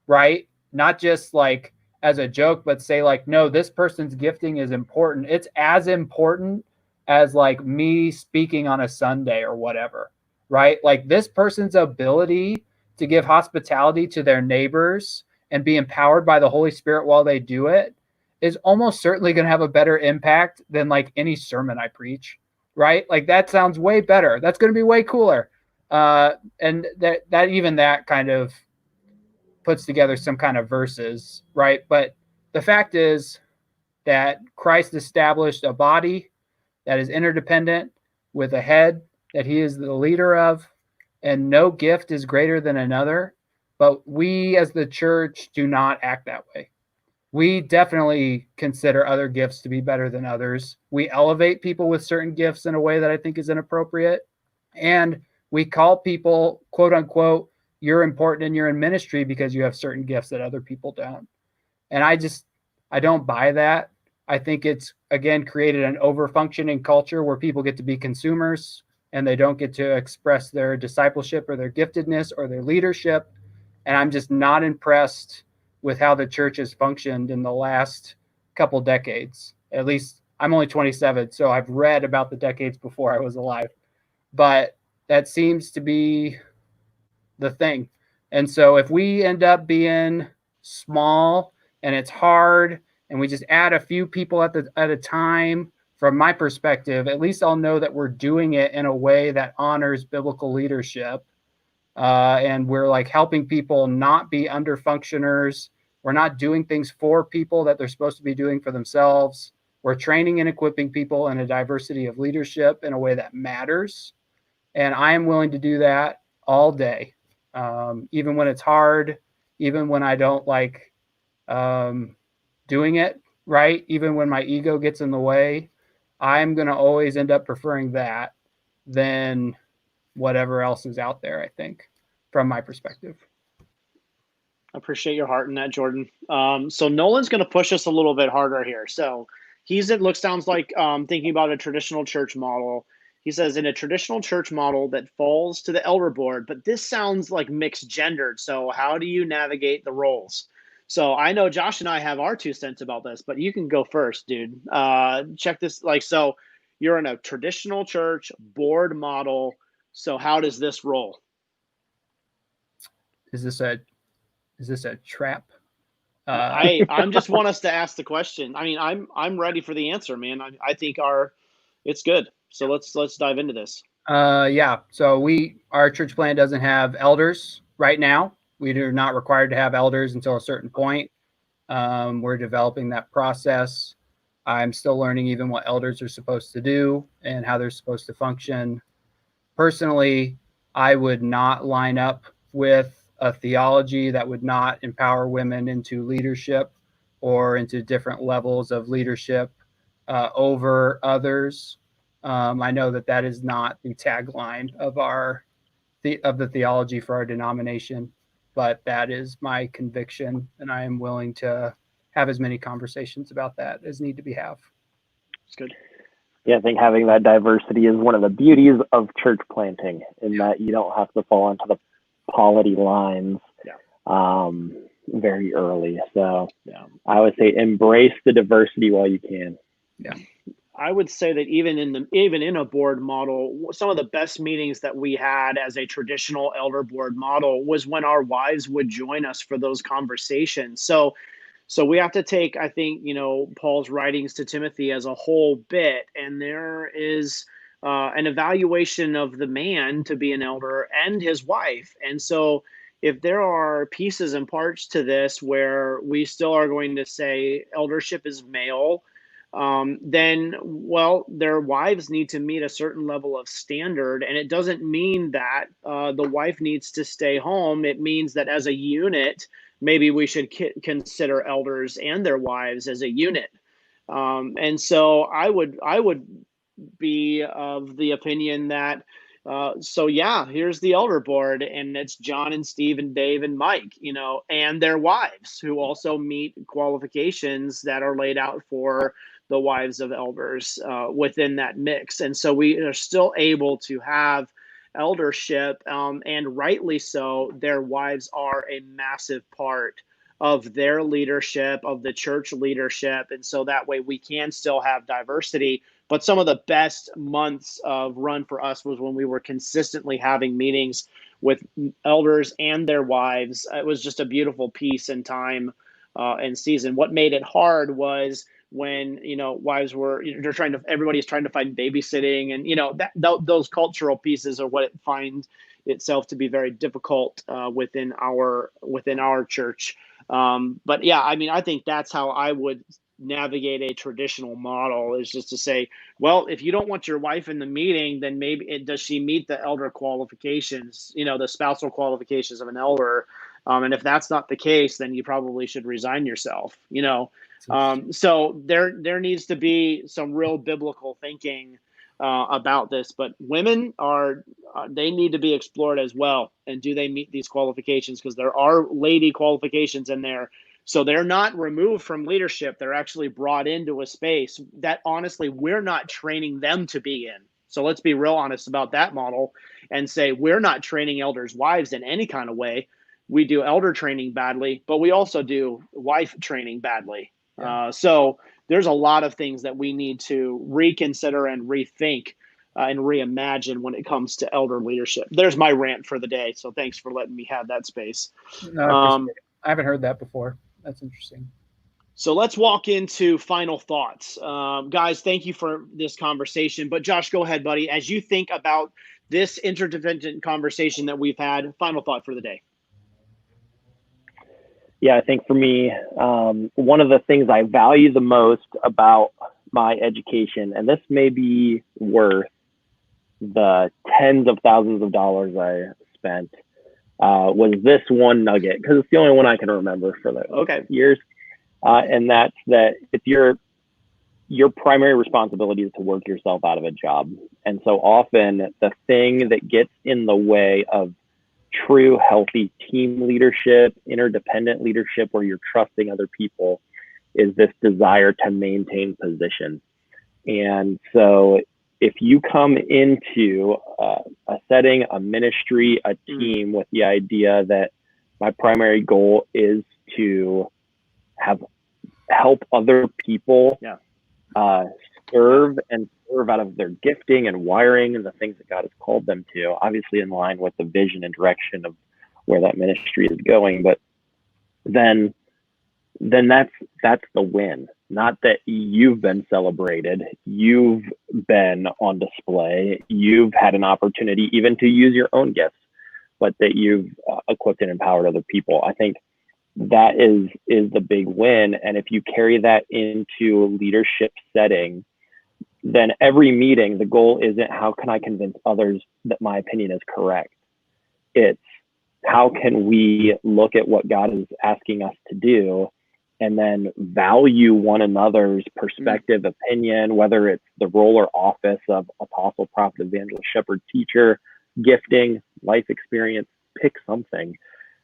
right? Not just like as a joke, but say like, no, this person's gifting is important. It's as important as like me speaking on a Sunday or whatever, right? Like this person's ability to give hospitality to their neighbors and be empowered by the Holy Spirit while they do it is almost certainly going to have a better impact than like any sermon I preach, right? Like that sounds way better. That's going to be way cooler. And that kind of puts together some kind of verses, right? But the fact is that Christ established a body that is interdependent with a head that he is the leader of, and no gift is greater than another. But we as the church do not act that way. We definitely consider other gifts to be better than others. We elevate people with certain gifts in a way that I think is inappropriate. And we call people, quote unquote, you're important and you're in ministry because you have certain gifts that other people don't. And I don't buy that. I think it's, again, created an over-functioning culture where people get to be consumers and they don't get to express their discipleship or their giftedness or their leadership. And I'm just not impressed with how the church has functioned in the last couple decades. At least I'm only 27, so I've read about the decades before I was alive. But that seems to be the thing. And so if we end up being small and it's hard and we just add a few people at a time, from my perspective, at least I'll know that we're doing it in a way that honors biblical leadership. And we're like helping people not be under functioners. We're not doing things for people that they're supposed to be doing for themselves. We're training and equipping people in a diversity of leadership in a way that matters. And I am willing to do that all day, even when it's hard, even when I don't like doing it right, even when my ego gets in the way. I'm going to always end up preferring that than whatever else is out there, I think, from my perspective. I appreciate your heart in that, Jordan. So Nolan's going to push us a little bit harder here. So sounds like thinking about a traditional church model. He says in a traditional church model that falls to the elder board, but this sounds like mixed gendered. So how do you navigate the roles? So I know Josh and I have our 2 cents about this, but you can go first, dude. Check this. So you're in a traditional church board model. So how does this roll? Is this a trap? I'm just want us to ask the question. I mean, I'm ready for the answer, man. I think it's good. So let's dive into this. Yeah. So our church plan doesn't have elders right now. We are not required to have elders until a certain point. We're developing that process. I'm still learning even what elders are supposed to do and how they're supposed to function. Personally, I would not line up with a theology that would not empower women into leadership or into different levels of leadership over others. I know that is not the tagline of the theology for our denomination, but that is my conviction, and I am willing to have as many conversations about that as need to be have. It's good. Yeah, I think having that diversity is one of the beauties of church planting, in that you don't have to fall into the polity lines very early. So I would say embrace the diversity while you can. Yeah. I would say that even in a board model, some of the best meetings that we had as a traditional elder board model was when our wives would join us for those conversations. So we have to take, I think, Paul's writings to Timothy as a whole bit, and there is an evaluation of the man to be an elder and his wife. And so if there are pieces and parts to this where we still are going to say eldership is male, then, well, their wives need to meet a certain level of standard. And it doesn't mean that the wife needs to stay home. It means that as a unit, maybe we should consider elders and their wives as a unit. And so I would be of the opinion that, here's the elder board, and it's John and Steve and Dave and Mike, and their wives, who also meet qualifications that are laid out for the wives of elders within that mix. And so we are still able to have eldership, and rightly so. Their wives are a massive part of their leadership, of the church leadership. And so that way we can still have diversity. But some of the best months of run for us was when we were consistently having meetings with elders and their wives. It was just a beautiful piece in time and season. What made it hard was when, wives were, everybody's trying to find babysitting, and, those cultural pieces are what it finds itself to be very difficult within our church. But yeah, I think that's how I would navigate a traditional model, is just to say, well, if you don't want your wife in the meeting, then maybe does she meet the elder qualifications, the spousal qualifications of an elder? And if that's not the case, then you probably should resign yourself, so there needs to be some real biblical thinking about this. But women they need to be explored as well. And do they meet these qualifications? Because there are lady qualifications in there. So they're not removed from leadership. They're actually brought into a space that honestly we're not training them to be in. So let's be real honest about that model and say we're not training elders' wives in any kind of way. We do elder training badly, but we also do wife training badly. Yeah. So there's a lot of things that we need to reconsider and rethink and reimagine when it comes to elder leadership. There's my rant for the day. So thanks for letting me have that space. No, I appreciate it. I haven't heard that before. That's interesting. So let's walk into final thoughts. Guys, thank you for this conversation. But Josh, go ahead, buddy. As you think about this interdependent conversation that we've had, final thought for the day. Yeah, I think for me, one of the things I value the most about my education, and this may be worth the tens of thousands of dollars I spent, was this one nugget, because it's the only one I can remember for the years. And that's that if your primary responsibility is to work yourself out of a job. And so often the thing that gets in the way of true healthy team leadership, interdependent leadership, where you're trusting other people, is this desire to maintain position. And so if you come into a setting, a ministry, a team with the idea that my primary goal is to help other people serve out of their gifting and wiring and the things that God has called them to, obviously in line with the vision and direction of where that ministry is going. But then that's the win. Not that you've been celebrated, you've been on display, you've had an opportunity even to use your own gifts, but that you've equipped and empowered other people. I think that is the big win. And if you carry that into a leadership setting, then every meeting, the goal isn't how can I convince others that my opinion is correct. It's how can we look at what God is asking us to do and then value one another's perspective, opinion, whether it's the role or office of apostle, prophet, evangelist, shepherd, teacher, gifting, life experience, pick something.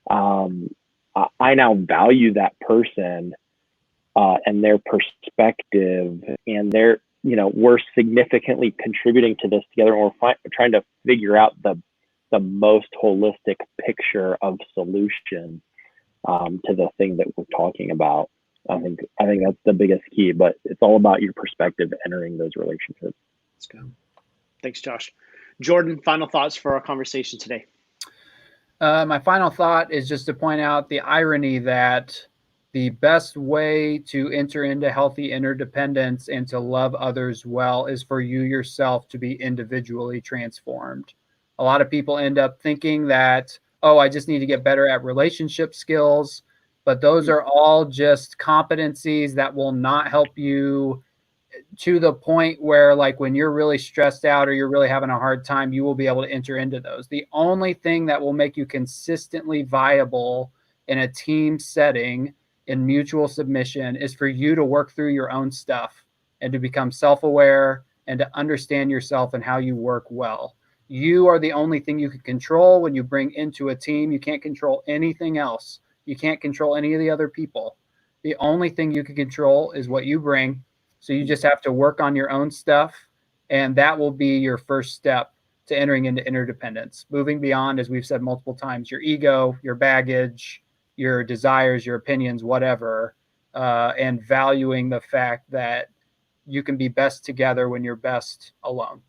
I now value that person and their perspective and we're significantly contributing to this together, and we're trying to figure out the most holistic picture of solution to the thing that we're talking about. I think that's the biggest key, but it's all about your perspective entering those relationships. Let's go. Thanks, Josh. Jordan, final thoughts for our conversation today. My final thought is just to point out the irony that the best way to enter into healthy interdependence and to love others well is for you yourself to be individually transformed. A lot of people end up thinking that, oh, I just need to get better at relationship skills, but those are all just competencies that will not help you to the point where, like, when you're really stressed out or you're really having a hard time, you will be able to enter into those. The only thing that will make you consistently viable in a team setting in mutual submission is for you to work through your own stuff and to become self-aware and to understand yourself and how you work well. You are the only thing you can control when you bring into a team. You can't control anything else. You can't control any of the other people. The only thing you can control is what you bring. So you just have to work on your own stuff, and that will be your first step to entering into interdependence. Moving beyond, as we've said multiple times, your ego, your baggage, your desires, your opinions, whatever, and valuing the fact that you can be best together when you're best alone.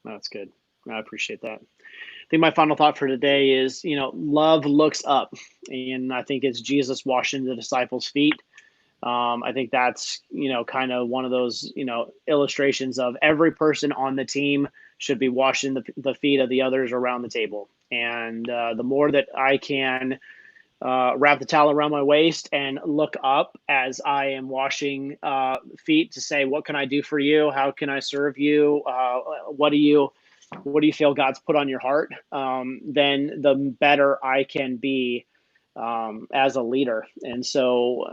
That's good. I appreciate that. I think my final thought for today is, love looks up, and I think it's Jesus washing the disciples' feet. I think that's, kind of one of those, illustrations of every person on the team should be washing the feet of the others around the table. And the more that I can wrap the towel around my waist and look up as I am washing feet to say, what can I do for you? How can I serve you? What do you feel God's put on your heart? Then the better I can be as a leader. And so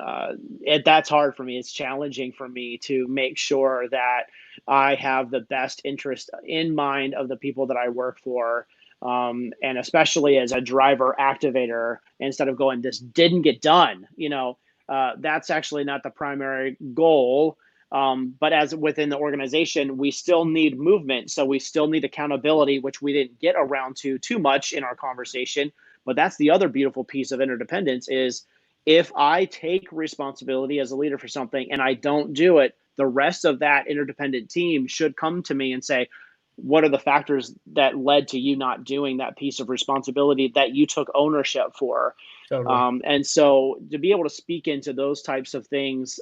that's hard for me. It's challenging for me to make sure that I have the best interest in mind of the people that I work for. And especially as a driver activator, instead of going, this didn't get done, that's actually not the primary goal. But as within the organization, we still need movement. So we still need accountability, which we didn't get around to too much in our conversation. But that's the other beautiful piece of interdependence is if I take responsibility as a leader for something and I don't do it, the rest of that interdependent team should come to me and say, what are the factors that led to you not doing that piece of responsibility that you took ownership for? Totally. And so to be able to speak into those types of things,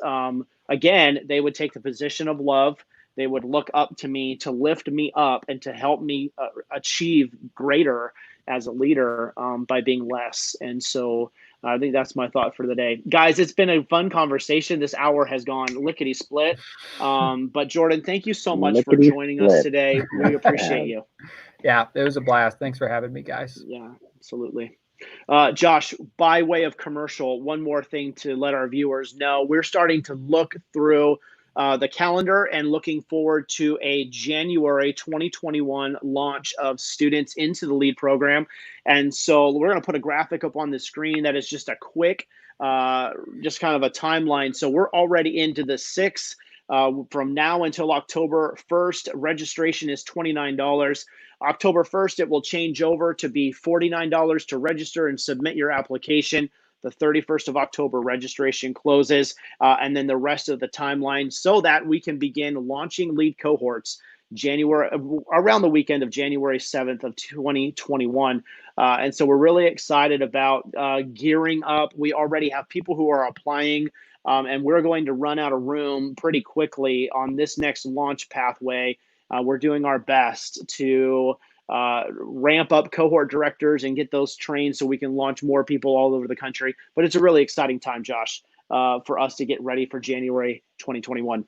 again, they would take the position of love. They would look up to me to lift me up and to help me achieve greater as a leader by being less. And so I think that's my thought for the day. Guys, it's been a fun conversation. This hour has gone lickety split. But Jordan, thank you so much for joining us today. We appreciate you. Yeah, it was a blast. Thanks for having me, guys. Yeah, absolutely. Josh, by way of commercial, one more thing to let our viewers know. We're starting to look through the calendar and looking forward to a January 2021 launch of students into the LEAD program. And so we're going to put a graphic up on the screen that is just a quick, just kind of a timeline. So we're already into the 6th. From now until October 1st, registration is $29. October 1st, it will change over to be $49 to register and submit your application. The 31st of October registration closes, and then the rest of the timeline so that we can begin launching LEAD cohorts around the weekend of January 7th of 2021. And so we're really excited about gearing up. We already have people who are applying, and we're going to run out of room pretty quickly on this next launch pathway. We're doing our best to ramp up cohort directors and get those trained so we can launch more people all over the country. But it's a really exciting time, Josh, for us to get ready for January 2021.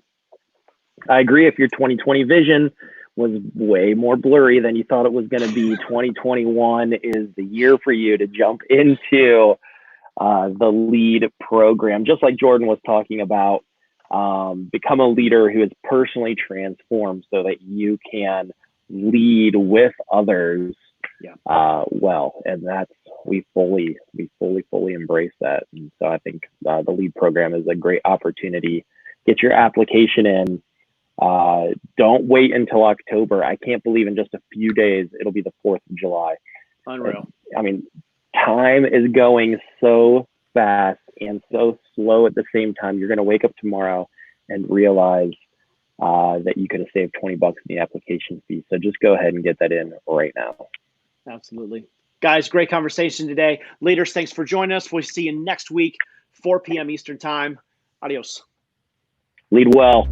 I agree. If your 2020 vision was way more blurry than you thought it was going to be, 2021 is the year for you to jump into the LEAD program. Just like Jordan was talking about, become a leader who is personally transformed so that you can lead with others well. And that's, we fully embrace that. And so I think the LEAD program is a great opportunity. Get your application in, Don't wait until October. I can't believe in just a few days it'll be the 4th of July. Unreal. I mean, time is going so fast and so slow at the same time. You're going to wake up tomorrow and realize that you could have saved $20 in the application fee. So just go ahead and get that in right now. Absolutely. Guys, great conversation today. Leaders, thanks for joining us. We'll see you next week, 4 p.m. Eastern time. Adios. Lead well.